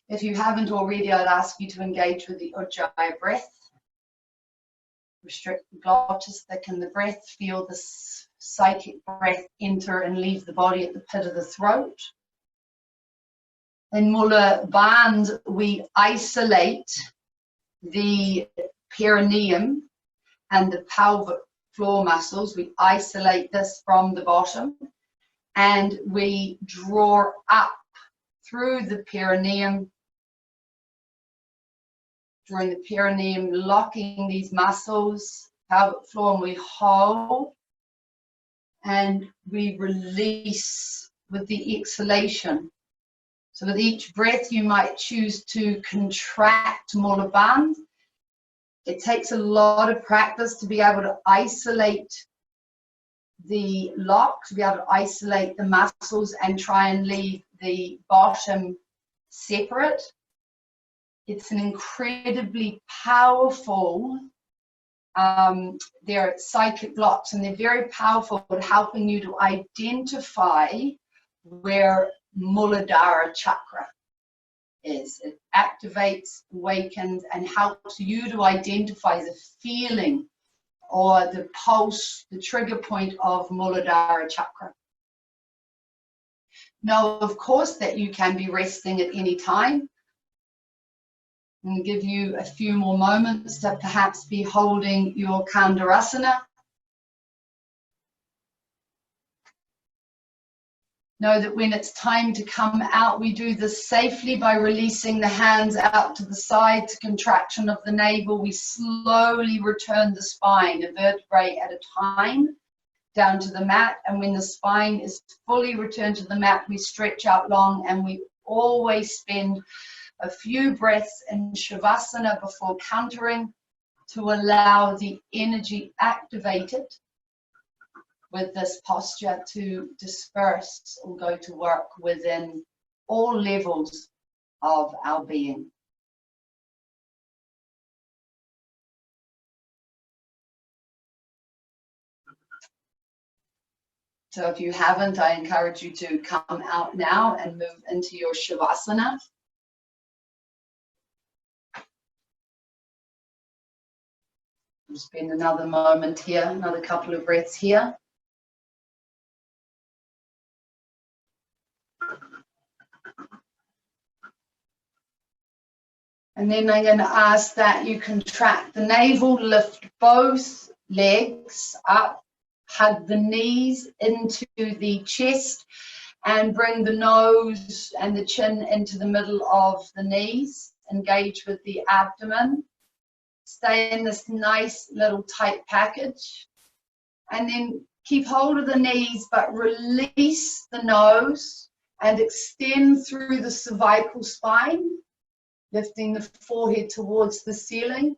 if you haven't already, I'd ask you to engage with the Ujjayi breath. Restrict the glottis, thicken the breath, feel the psychic breath enter and leave the body at the pit of the throat. In Mula Bandha, we isolate the perineum and the pelvic floor muscles. We isolate this from the bottom and we draw up through the perineum, drawing the perineum, locking these muscles, pelvic floor, and we hold and we release with the exhalation. So with each breath you might choose to contract Mula Bandha. It takes a lot of practice to be able to isolate the lock, to be able to isolate the muscles and try and leave the bottom separate. It's an incredibly powerful, they're psychic blocks, and they're very powerful at helping you to identify where Muladhara chakra is. It activates, awakens, and helps you to identify the feeling or the pulse, the trigger point of Muladhara chakra. Know, of course, that you can be resting at any time. I'm going to give you a few more moments to perhaps be holding your Asana. Know that when it's time to come out, we do this safely by releasing the hands out to the side to contraction of the navel. We slowly return the spine, a vertebrae at a time, down to the mat. And when the spine is fully returned to the mat, we stretch out long, and we always spend a few breaths in Shavasana before countering to allow the energy activated with this posture to disperse or go to work within all levels of our being. So if you haven't, I encourage you to come out now and move into your Shavasana. Spend another moment here, another couple of breaths here. And then I'm going to ask that you contract the navel, lift both legs up, hug the knees into the chest, and bring the nose and the chin into the middle of the knees. Engage with the abdomen. Stay in this nice little tight package. And then keep hold of the knees, but release the nose and extend through the cervical spine, lifting the forehead towards the ceiling.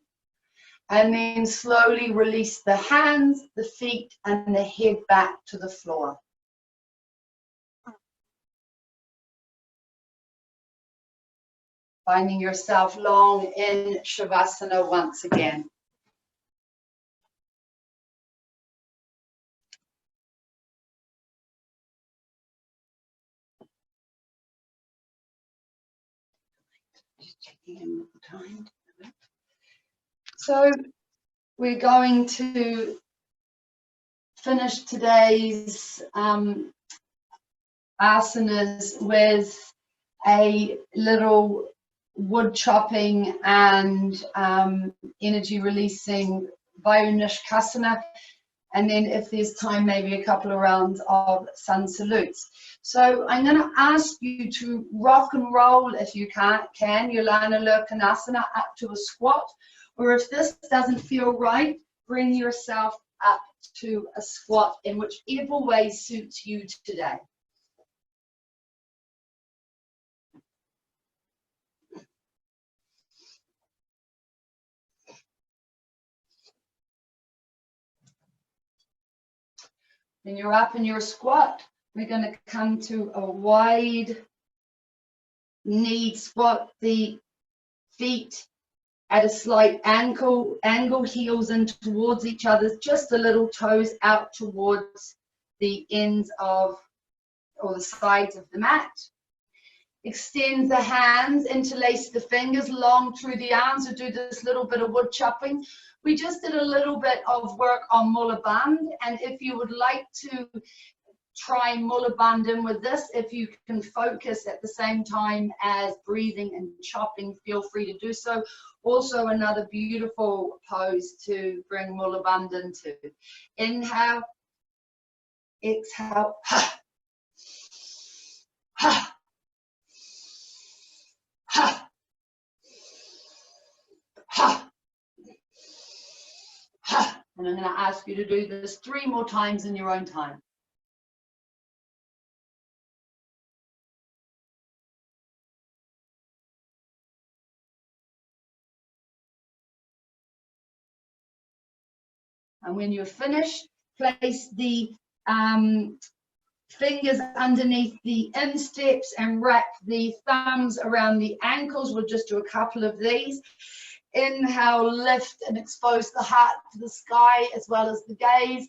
And then slowly release the hands, the feet, and the head back to the floor. Finding yourself long in Shavasana once again. Just checking in with the time. So we're going to finish today's asanas with a little wood chopping and energy releasing Vayunishkasana, and then if there's time, maybe a couple of rounds of sun salutes. So I'm going to ask you to rock and roll if you can, Yolana Lurkanasana, up to a squat, or if this doesn't feel right, bring yourself up to a squat in whichever way suits you today. When you're up in your squat, we're going to come to a wide knee squat, the feet at a slight angle, heels in towards each other, just a little toes out towards the ends of, or the sides of the mat. Extend the hands, interlace the fingers long through the arms, or do this little bit of wood chopping. We just did a little bit of work on Mula Bandh, and if you would like to try Mula Bandh with this, if you can focus at the same time as breathing and chopping, feel free to do so. Also another beautiful pose to bring Mula Bandh into. Inhale, exhale, ha, ha. Ha, ha, ha. And I'm going to ask you to do this 3 more times in your own time. And when you're finished, place the Fingers underneath the insteps and wrap the thumbs around the ankles. We'll just do a couple of these. Inhale, lift and expose the heart to the sky as well as the gaze.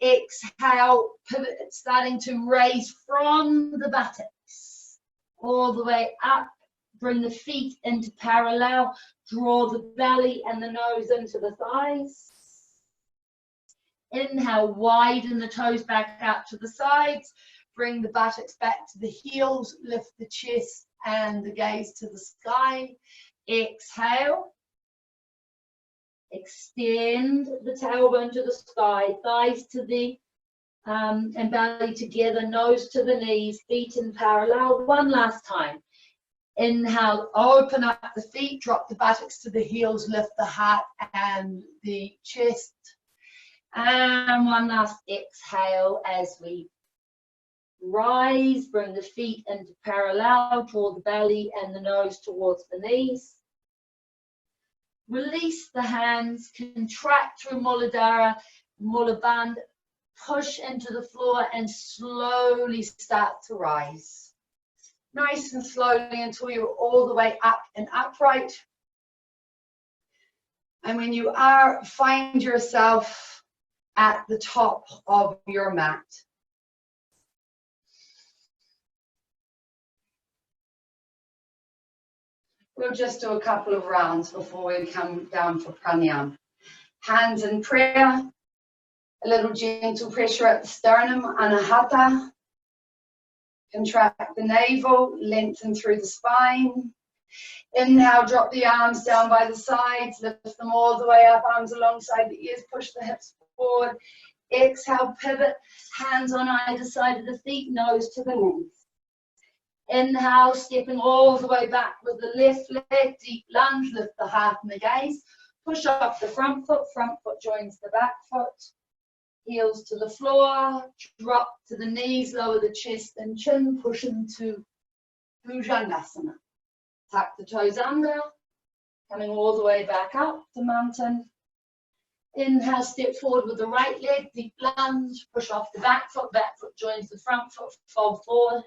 Exhale, pivot, starting to raise from the buttocks all the way up. Bring the feet into parallel. Draw the belly and the nose into the thighs. Inhale, widen the toes back out to the sides. Bring the buttocks back to the heels. Lift the chest and the gaze to the sky. Exhale. Extend the tailbone to the sky. Thighs to the and belly together. Nose to the knees. Feet in parallel. One last time. Inhale, open up the feet. Drop the buttocks to the heels. Lift the heart and the chest. And one last exhale as we rise, bring the feet into parallel, draw the belly and the nose towards the knees. Release the hands, contract through Muladhara, Mula Bandha, push into the floor and slowly start to rise. Nice and slowly until you're all the way up and upright. And when you are, find yourself at the top of your mat. We'll just do a couple of rounds before we come down for pranayama. Hands in prayer, a little gentle pressure at the sternum, anahata. Contract the navel, lengthen through the spine. Inhale, drop the arms down by the sides, lift them all the way up, arms alongside the ears, push the hips forward. Exhale, pivot, hands on either side of the feet, nose to the knees. Inhale, stepping all the way back with the left leg, deep lunge, lift the heart and the gaze. Push up the front foot joins the back foot. Heels to the floor, drop to the knees, lower the chest and chin, push into Bhujangasana. Tuck the toes under, coming all the way back up to mountain. Inhale, step forward with the right leg, deep lunge, push off the back foot joins the front foot, fold forward.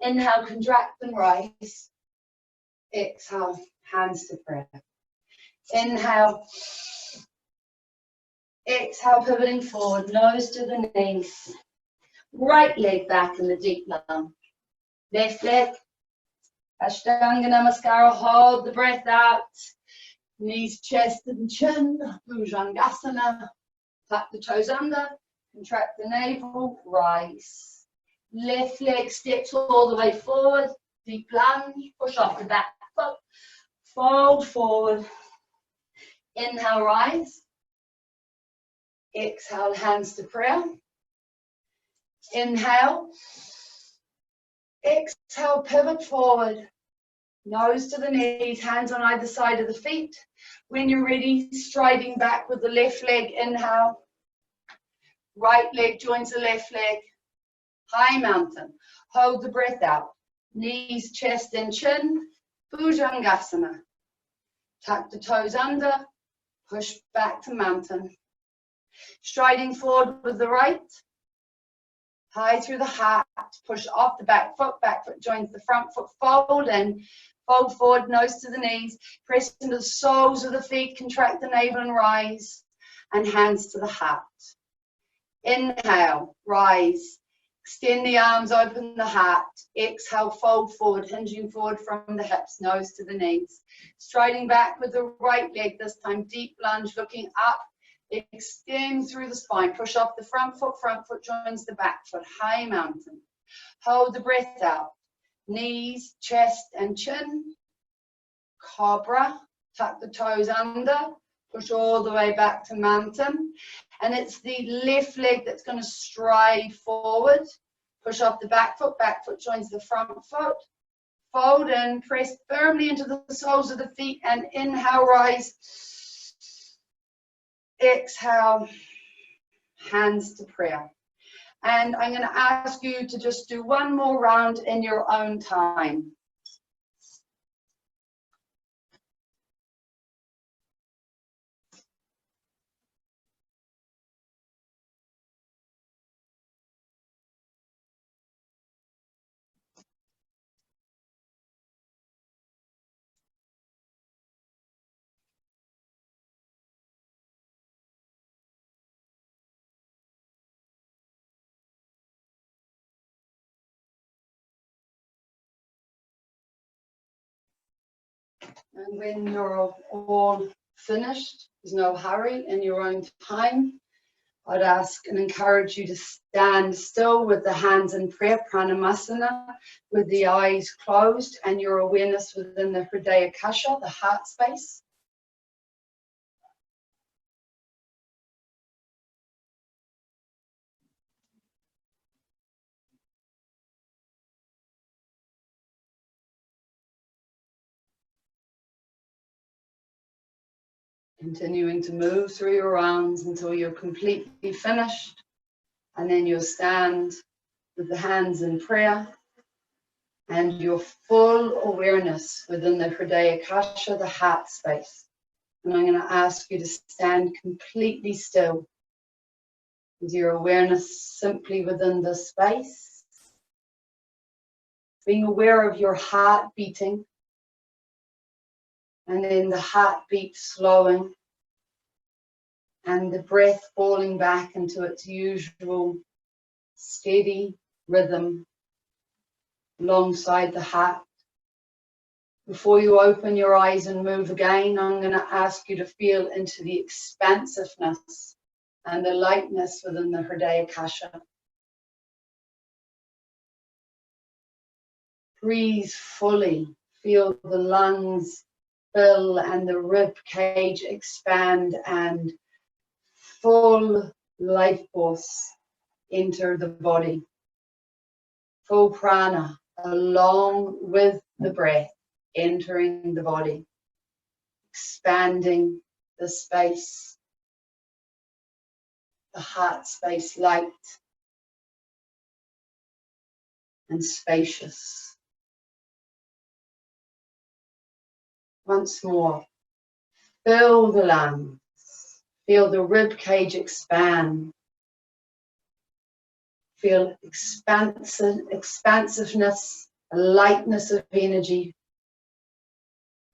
Inhale, contract and rise. Exhale, hands to prayer. Inhale. Exhale, pivoting forward, nose to the knees. Right leg back in the deep lunge. Left leg. Ashtanga Namaskara, hold the breath out. Knees, chest and chin. Bhujangasana. Tuck the toes under. Contract the navel. Rise. Left leg steps all the way forward. Deep lunge. Push off the back foot. Fold forward. Inhale, rise. Exhale, hands to prayer. Inhale. Exhale, pivot forward. Nose to the knees, hands on either side of the feet. When you're ready, striding back with the left leg. Inhale. Right leg joins the left leg. High mountain. Hold the breath out. Knees, chest and chin. Bhujangasana. Tuck the toes under. Push back to mountain. Striding forward with the right. High through the heart. Push off the back foot joins the front foot. Fold in. Fold forward, nose to the knees. Press into the soles of the feet. Contract the navel and rise. And hands to the heart. Inhale, rise. Extend the arms, open the heart. Exhale, fold forward, hinging forward from the hips, nose to the knees. Striding back with the right leg, this time deep lunge, looking up. Extend through the spine. Push off the front foot joins the back foot. High mountain. Hold the breath out. Knees, chest and chin. Cobra. Tuck the toes under. Push all the way back to mountain. And it's the left leg that's going to stride forward. Push off the back foot joins the front foot. Fold in, press firmly into the soles of the feet and inhale, rise. Exhale, hands to prayer. And I'm going to ask you to just do one more round in your own time. And when you're all finished, there's no hurry, in your own time, I'd ask and encourage you to stand still with the hands in prayer, Pranayama, with the eyes closed and your awareness within the Hridaya Kasha, the heart space. Continuing to move through your arms until you're completely finished, and then you'll stand with the hands in prayer and your full awareness within the Hridaya Kasha, the heart space. And I'm going to ask you to stand completely still with your awareness simply within this space, being aware of your heart beating, and then the heartbeat slowing and the breath falling back into its usual steady rhythm alongside the heart. Before you open your eyes and move again, I'm going to ask you to feel into the expansiveness and the lightness within the Hridaya Kasha. Breathe fully. Feel the lungs fill and the rib cage expand and full life force enter the body. Full prana along with the breath entering the body, expanding the space, the heart space light and spacious. Once more, fill the lungs, feel the rib cage expand, feel expansiveness, a lightness of energy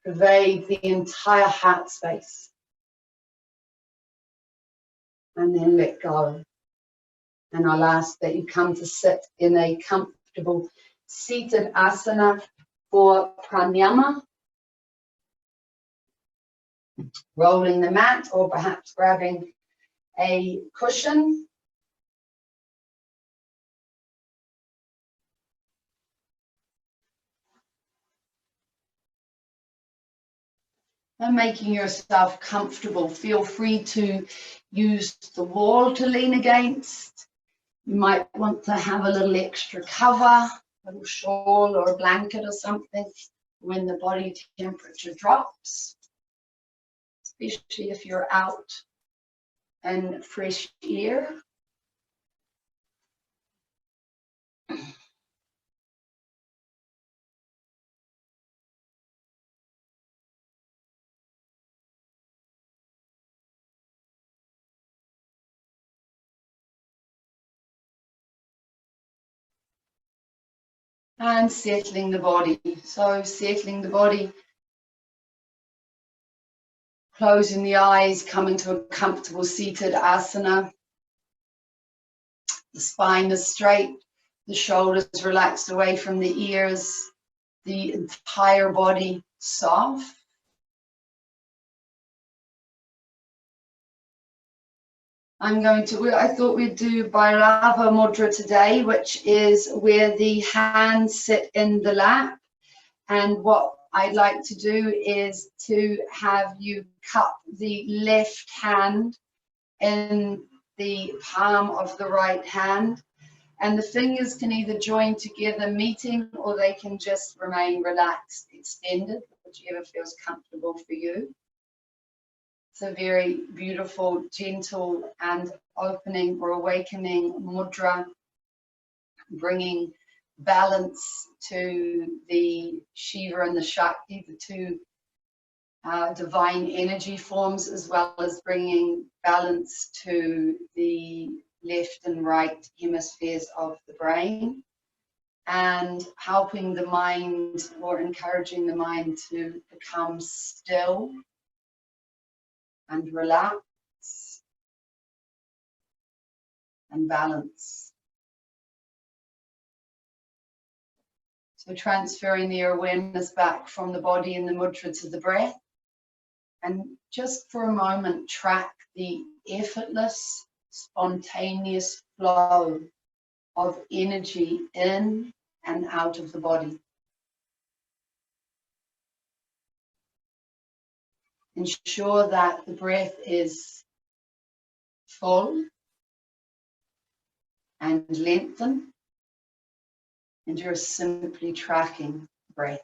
pervade the entire heart space. And then let go. And I'll ask that you come to sit in a comfortable seated asana for pranayama, rolling the mat or perhaps grabbing a cushion. And making yourself comfortable. Feel free to use the wall to lean against. You might want to have a little extra cover, a little shawl or a blanket or something when the body temperature drops, especially if you're out in fresh air. And settling the body. So settling the body, closing the eyes, coming to a comfortable seated asana. The spine is straight, the shoulders relaxed away from the ears, the entire body soft. I thought we'd do Bhairava Mudra today, which is where the hands sit in the lap. And what I'd like to do is to have you cup the left hand in the palm of the right hand. And the fingers can either join together, meeting, or they can just remain relaxed, extended, whichever feels comfortable for you. It's a very beautiful, gentle and opening or awakening mudra, bringing balance to the Shiva and the Shakti, the two divine energy forms, as well as bringing balance to the left and right hemispheres of the brain, and helping the mind or encouraging the mind to become still and relax and balance. So transferring the awareness back from the body and the mudra to the breath. And just for a moment, track the effortless, spontaneous flow of energy in and out of the body. Ensure that the breath is full and lengthen, and you're simply tracking breath.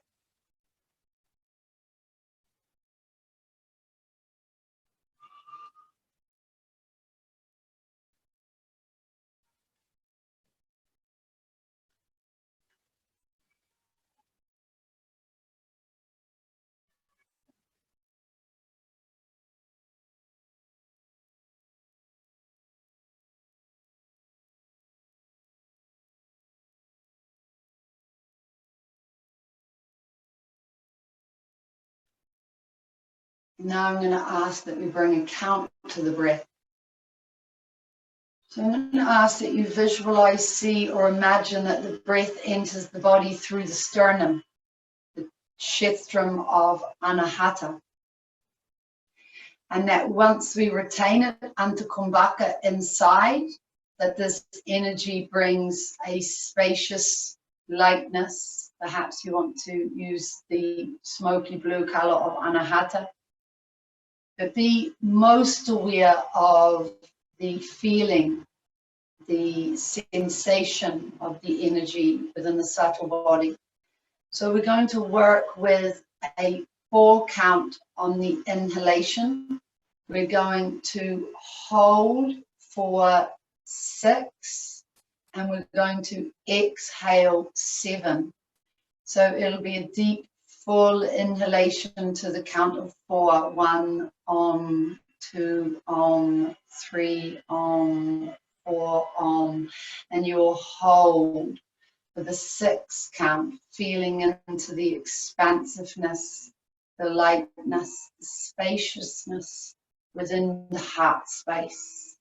Now I'm going to ask that we bring a count to the breath. So I'm going to ask that you visualize, see, or imagine that the breath enters the body through the sternum, the kshetram of Anahata. And that once we retain it, Antikumbhaka, inside, that this energy brings a spacious lightness. Perhaps you want to use the smoky blue color of Anahata. But be most aware of the feeling, the sensation of the energy within the subtle body. So we're going to work with a 4 count on the inhalation. We're going to hold for 6, and we're going to exhale 7. So it'll be a deep, full inhalation to the count of 4. 1, om, 2, om, 3, om, 4, om, and you'll hold for the 6 count, feeling into the expansiveness, the lightness, the spaciousness within the heart space.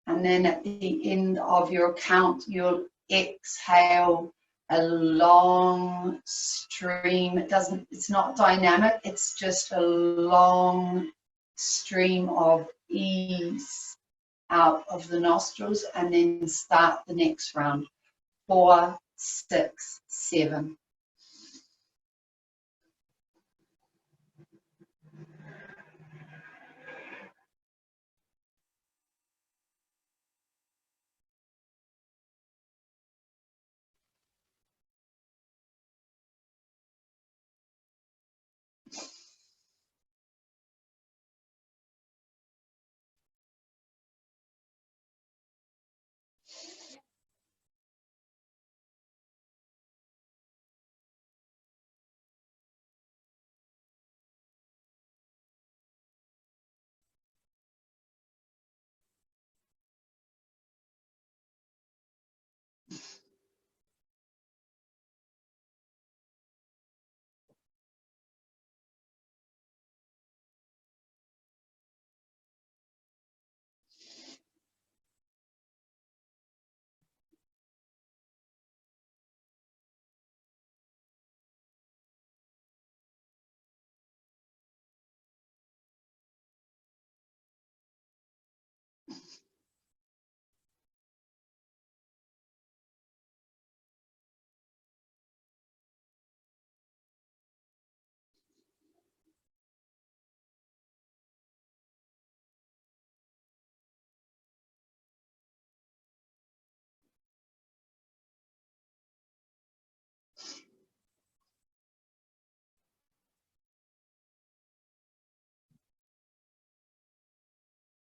And then at the end of your count, you'll exhale a long stream. It's not dynamic, it's just a long stream of ease out of the nostrils, and then start the next round. 4, 6, 7.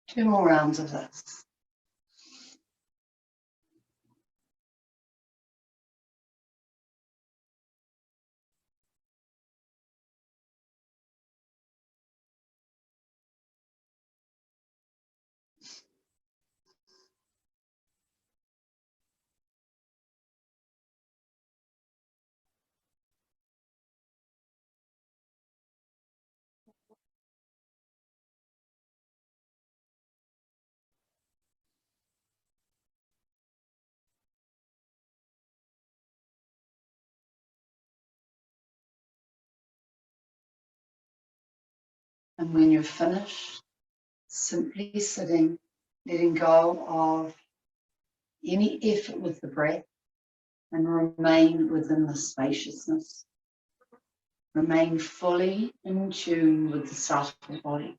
Two more rounds of this. And when you're finished, simply sitting, letting go of any effort with the breath and remain within the spaciousness. Remain fully in tune with the subtle body.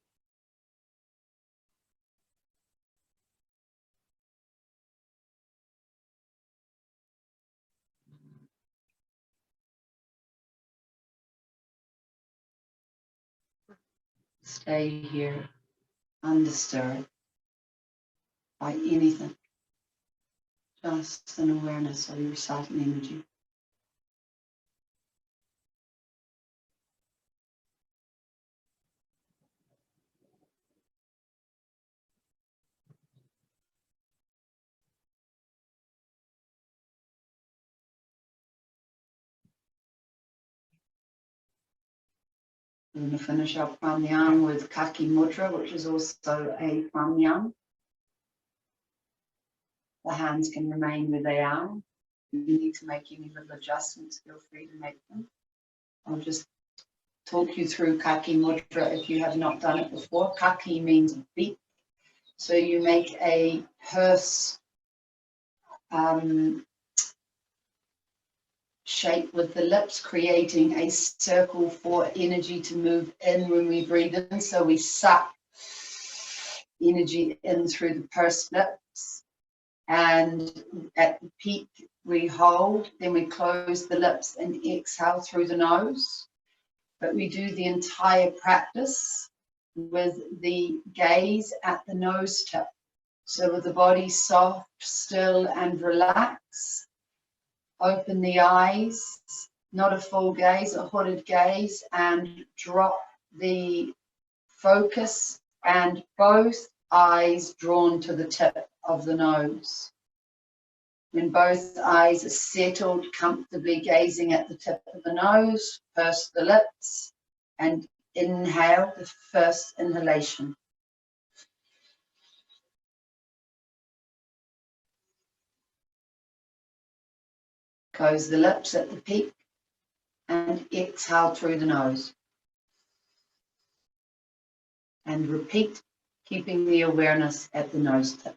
Stay here undisturbed by anything. Just an awareness of your subtle energy. We're going to finish our pranayama with Kaki Mudra, which is also a pranayama. The hands can remain where they are. If you need to make any little adjustments, feel free to make them. I'll just talk you through Kaki Mudra if you have not done it before. Kaki means beak. So you make a purse shape with the lips, creating a circle for energy to move in when we breathe in. So we suck energy in through the pursed lips, and at the peak we hold, then we close the lips and exhale through the nose. But we do the entire practice with the gaze at the nose tip. So with the body soft, still and relaxed, open the eyes, not a full gaze, a hooded gaze, and drop the focus and both eyes drawn to the tip of the nose. When both eyes are settled, comfortably gazing at the tip of the nose, purse the lips and inhale the first inhalation. Close the lips at the peak and exhale through the nose. And repeat, keeping the awareness at the nose tip.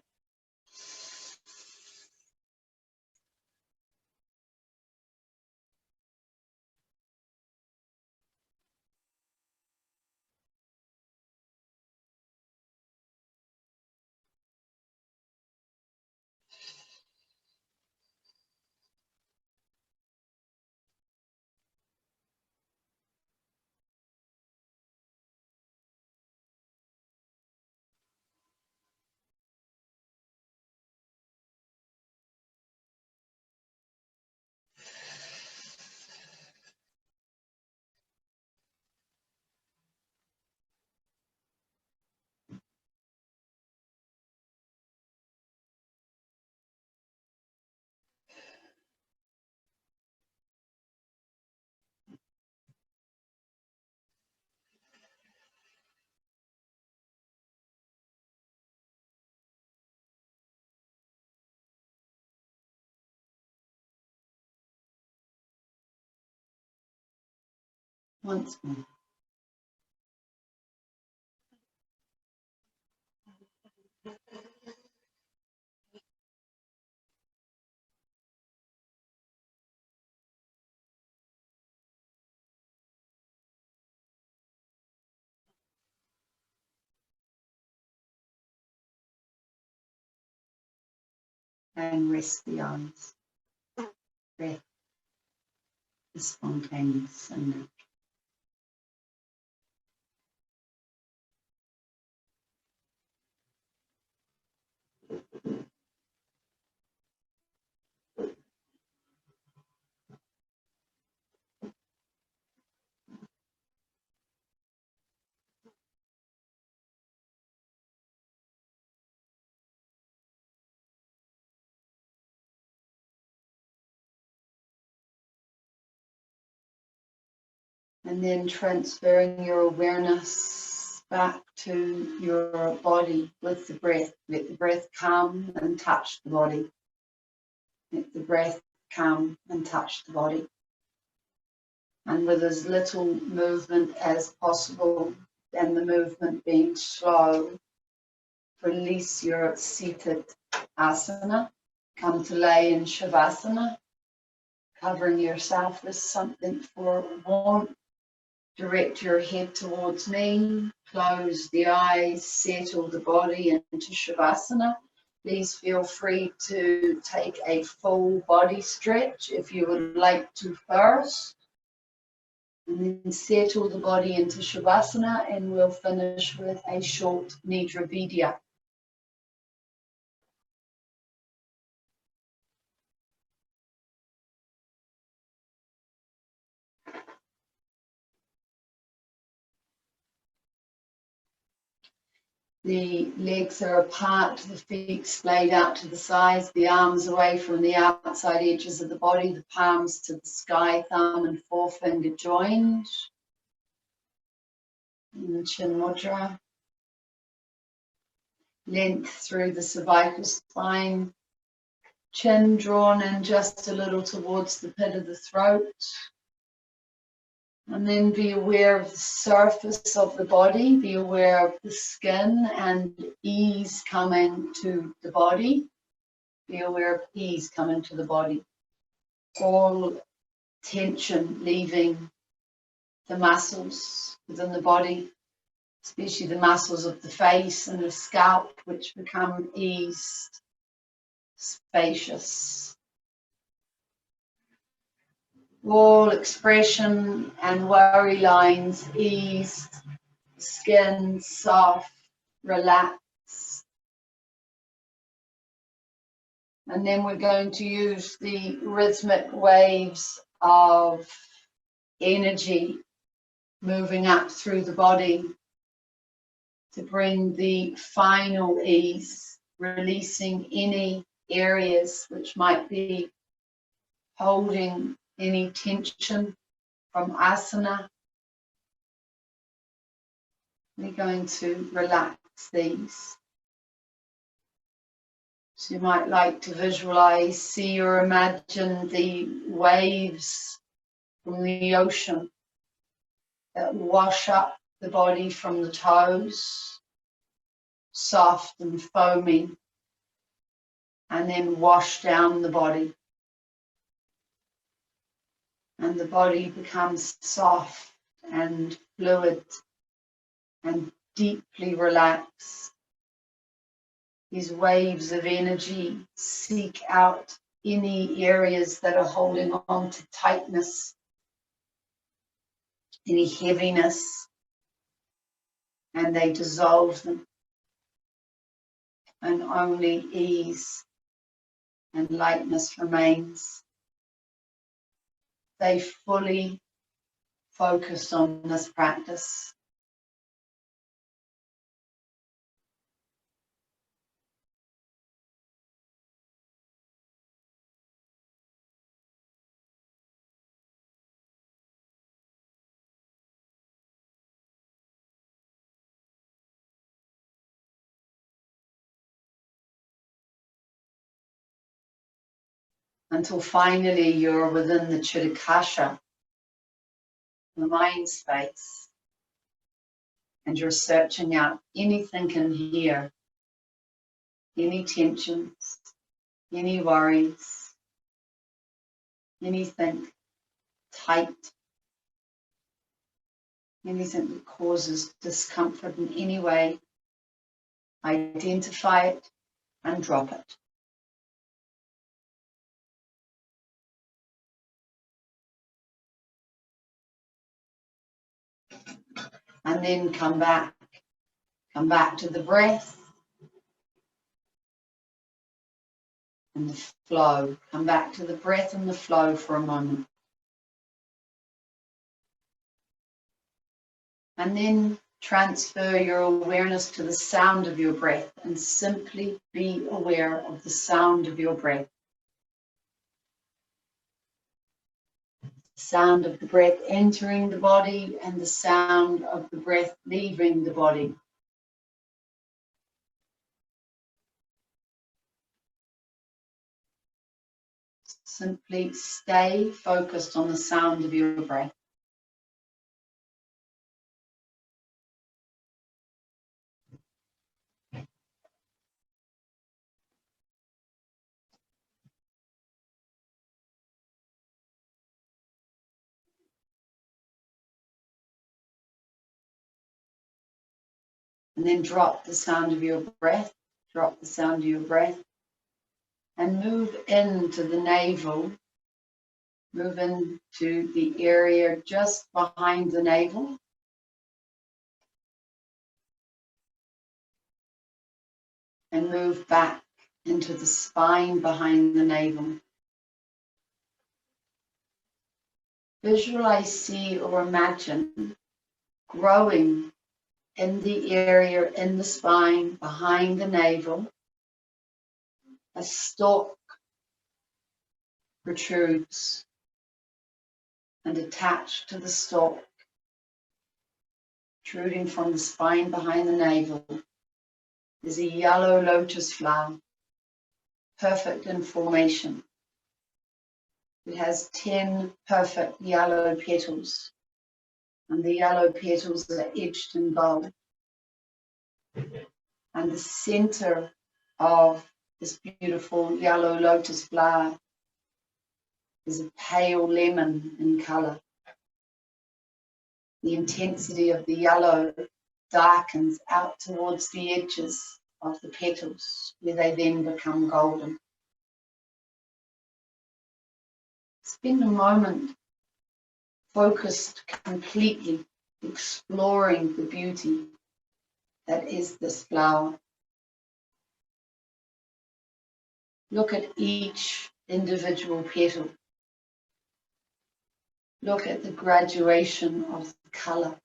Once more. And rest the eyes. Breath is spontaneous and natural. And then transferring your awareness back to your body with the breath. Let the breath come and touch the body. Let the breath come and touch the body. And with as little movement as possible, and the movement being slow. Release your seated asana. Come to lay in Shavasana, covering yourself with something for warmth. Direct your head towards me, close the eyes, settle the body into Shavasana. Please feel free to take a full body stretch if you would like to first. And then settle the body into Shavasana, and we'll finish with a short Nidra Vidya. The legs are apart, the feet splayed out to the sides, the arms away from the outside edges of the body, the palms to the sky, thumb and forefinger joined. In the Chin Mudra. Length through the cervical spine, chin drawn in just a little towards the pit of the throat. And then be aware of the surface of the body, be aware of the skin and ease coming to the body. Be aware of ease coming to the body. All tension leaving the muscles within the body, especially the muscles of the face and the scalp, which become eased, spacious. All expression and worry lines eased, skin soft, relaxed. And then we're going to use the rhythmic waves of energy moving up through the body to bring the final ease, releasing any areas which might be holding any tension from asana. We're going to relax these. So you might like to visualize, see or imagine the waves from the ocean that wash up the body from the toes, soft and foamy, and then wash down the body. And the body becomes soft and fluid and deeply relaxed. These waves of energy seek out any areas that are holding on to tightness, any heaviness, and they dissolve them. And only ease and lightness remains. They fully focus on this practice. Until finally you're within the Chitakasha, the mind space, and you're searching out anything in here, any tensions, any worries, anything tight, anything that causes discomfort in any way. Identify it and drop it. And then come back to the breath and the flow. Come back to the breath and the flow for a moment. And then transfer your awareness to the sound of your breath and simply be aware of the sound of your breath. Sound of the breath entering the body and the sound of the breath leaving the body. Simply stay focused on the sound of your breath. And then drop the sound of your breath, drop the sound of your breath, and move into the navel, move into the area just behind the navel. And move back into the spine behind the navel. Visualize, see, or imagine growing in the area in the spine behind the navel. A stalk protrudes, and attached to the stalk, protruding from the spine behind the navel, is a yellow lotus flower, perfect in formation. It has 10 perfect yellow petals, and the yellow petals are edged in gold. And the center of this beautiful yellow lotus flower is a pale lemon in color. The intensity of the yellow darkens out towards the edges of the petals, where they then become golden. Spend a moment focused completely, exploring the beauty that is this flower. Look at each individual petal. Look at the graduation of the color.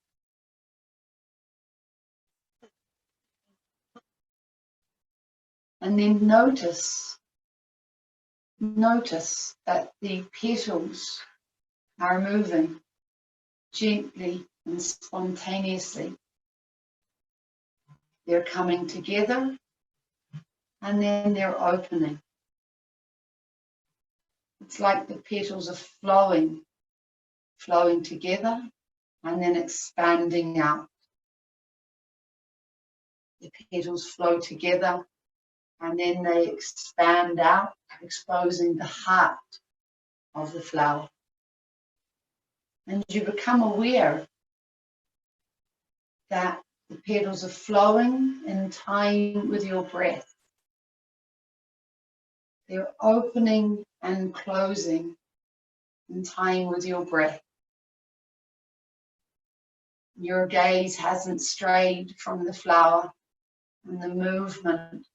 And then notice that the petals are moving gently and spontaneously. They're coming together and then they're opening. It's like the petals are flowing together and then expanding out. The petals flow together and then they expand out, exposing the heart of the flower. And you become aware that the petals are flowing in time with your breath. They're opening and closing in time with your breath. Your gaze hasn't strayed from the flower and the movement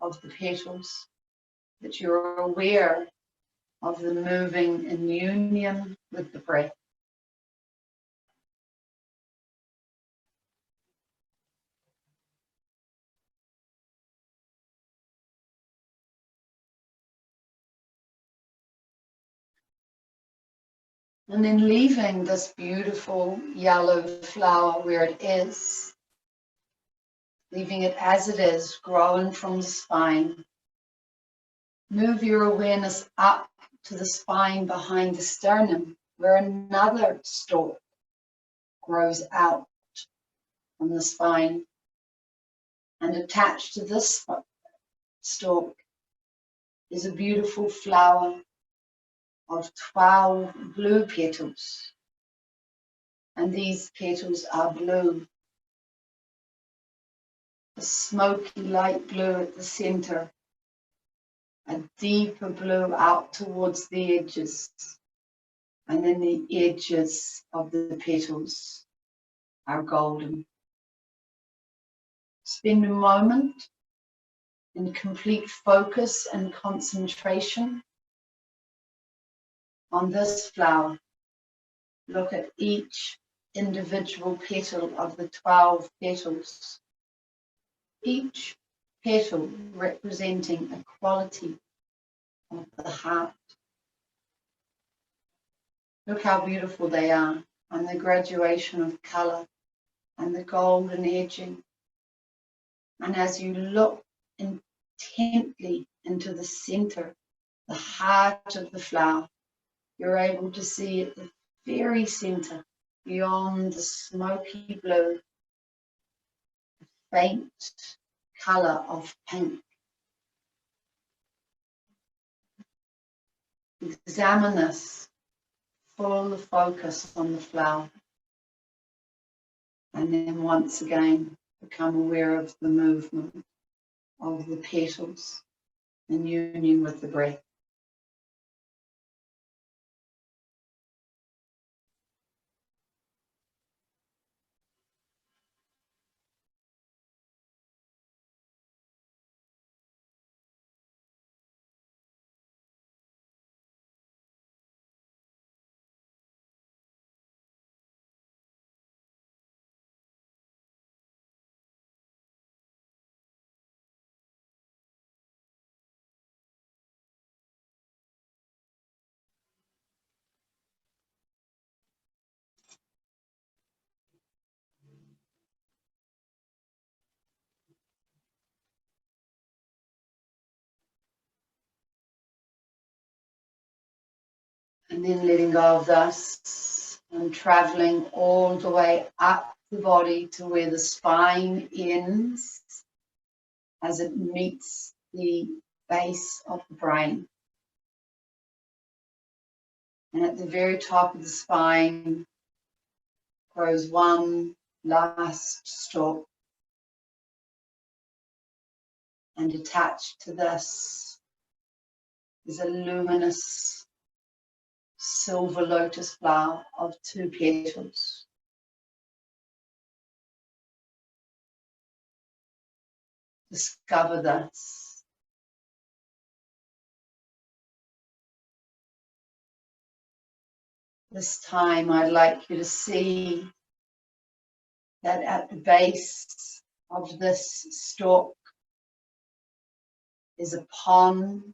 of the petals, but you're aware of the moving in union with the breath. And then leaving this beautiful yellow flower where it is, leaving it as it is, growing from the spine. Move your awareness up to the spine behind the sternum, where another stalk grows out from the spine. And attached to this stalk is a beautiful flower of 12 blue petals. And these petals are blue. A smoky light blue at the center, a deeper blue out towards the edges, and then the edges of the petals are golden. Spend a moment in complete focus and concentration on this flower. Look at each individual petal of the 12 petals, each petal representing a quality of the heart. Look how beautiful they are, and the graduation of color and the golden edging. And as you look intently into the center, the heart of the flower, you're able to see at the very center, beyond the smoky blue, the faint color of pink. Examine this, full focus on the flower. And then once again, become aware of the movement of the petals in union with the breath. And then letting go of this and traveling all the way up the body to where the spine ends as it meets the base of the brain. And at the very top of the spine grows one last stalk. And attached to this is a luminous silver lotus flower of 2 petals. Discover this. This time I'd like you to see that at the base of this stalk is a pond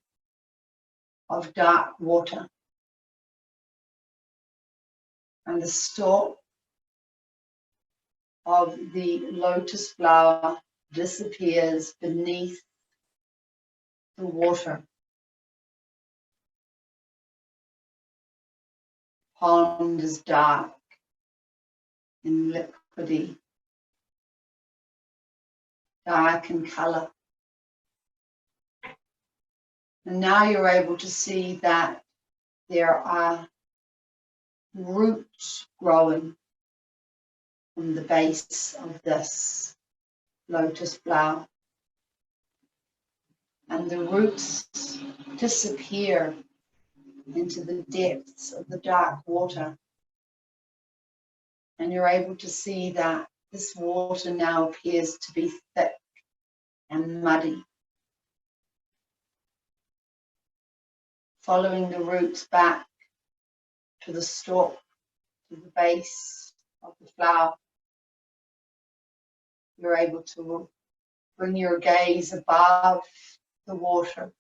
of dark water. And the stalk of the lotus flower disappears beneath the water. Pond is dark and liquidy, dark in color. And now you're able to see that there are roots growing from the base of this lotus flower. And the roots disappear into the depths of the dark water. And you're able to see that this water now appears to be thick and muddy. Following the roots back to the stalk, to the base of the flower, you're able to bring your gaze above the water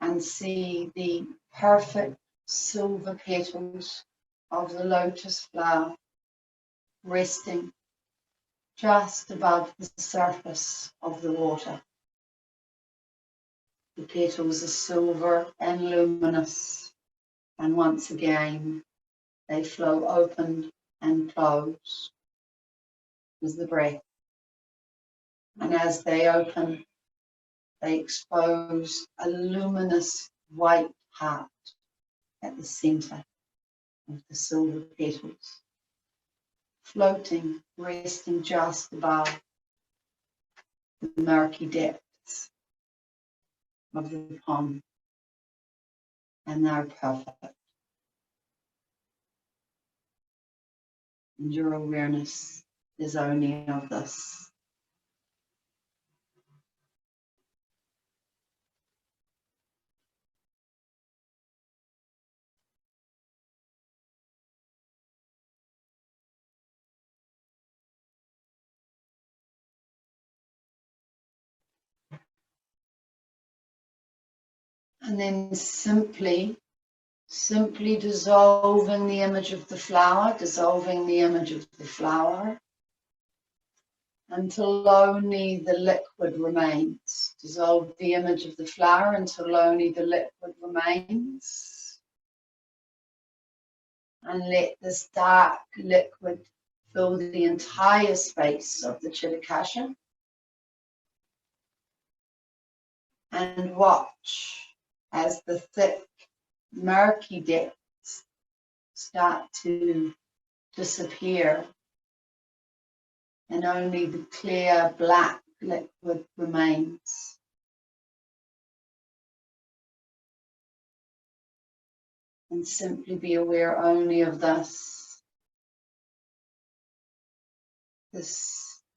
and see the perfect silver petals of the lotus flower resting just above the surface of the water. The petals are silver and luminous, and once again they flow open and close with the breath. And as they open, they expose a luminous white heart at the center of the silver petals, floating, resting just above the murky depths of the pond. And they're perfect. And your awareness is only of this. And then simply dissolving the image of the flower, until only the liquid remains. Dissolve the image of the flower until only the liquid remains. And let this dark liquid fill the entire space of the Chitakasha. And watch as the thick, murky depths start to disappear and only the clear black liquid remains. And simply be aware only of this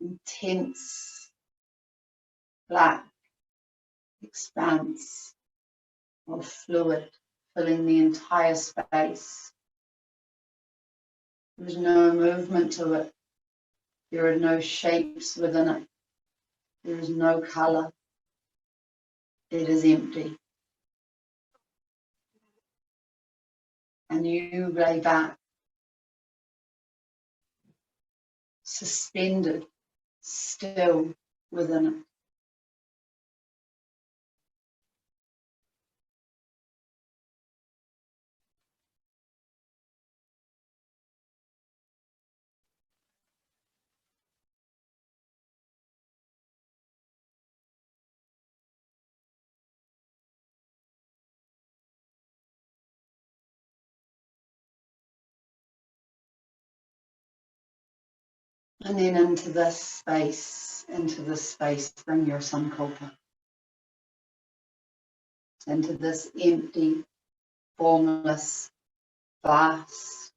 intense black expanse of fluid filling the entire space. There's no movement to it. There are no shapes within it. There is no color. It is empty. And you lay back, suspended, still within it. And then into this space, bring your sankalpa. Into this empty, formless, vast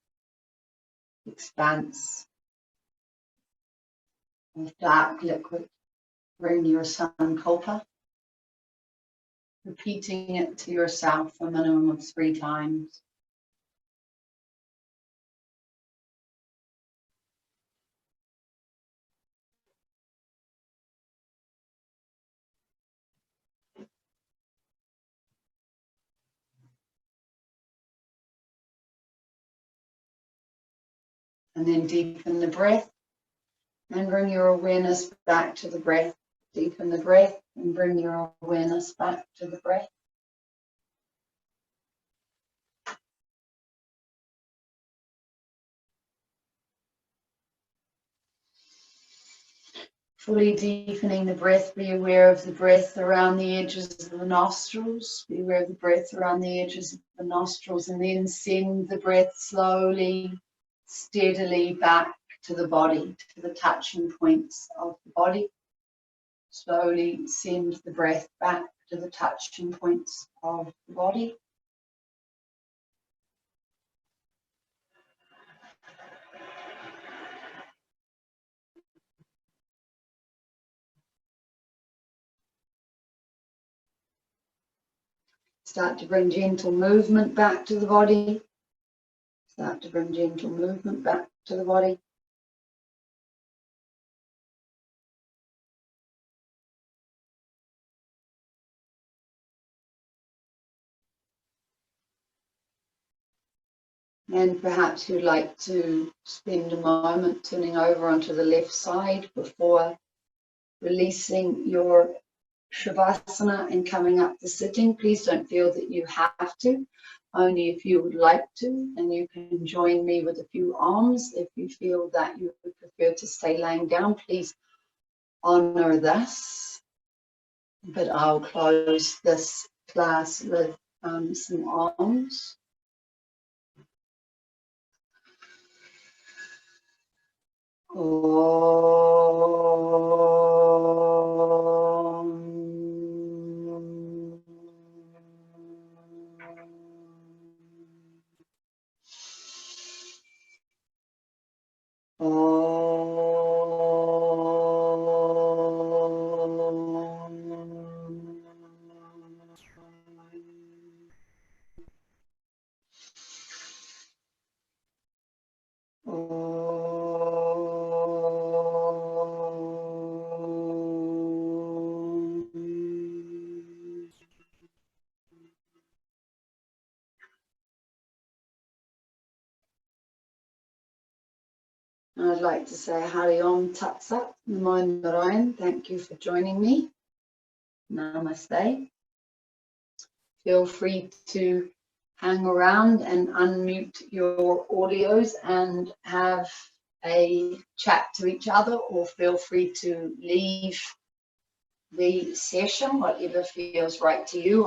expanse of dark liquid. Bring your sankalpa, repeating it to yourself a minimum of 3 times. And then deepen the breath and bring your awareness back to the breath. Deepen the breath and bring your awareness back to the breath. Fully deepening the breath, be aware of the breath around the edges of the nostrils. Be aware of the breath around the edges of the nostrils, and then send the breath slowly, steadily back to the body, to the touching points of the body. Slowly send the breath back to the touching points of the body. Start to bring gentle movement back to the body. Start to bring gentle movement back to the body. And perhaps you'd like to spend a moment turning over onto the left side before releasing your Shavasana and coming up to sitting. Please don't feel that you have to, only if you would like to, and you can join me with a few arms. If you feel that you would prefer to stay laying down, please honor this. But I'll close this class with some arms. I'd like to say Hari Om Tat Sat, Namo Narayan. Thank you for joining me. Namaste. Feel free to hang around and unmute your audios and have a chat to each other, or feel free to leave the session, whatever feels right to you.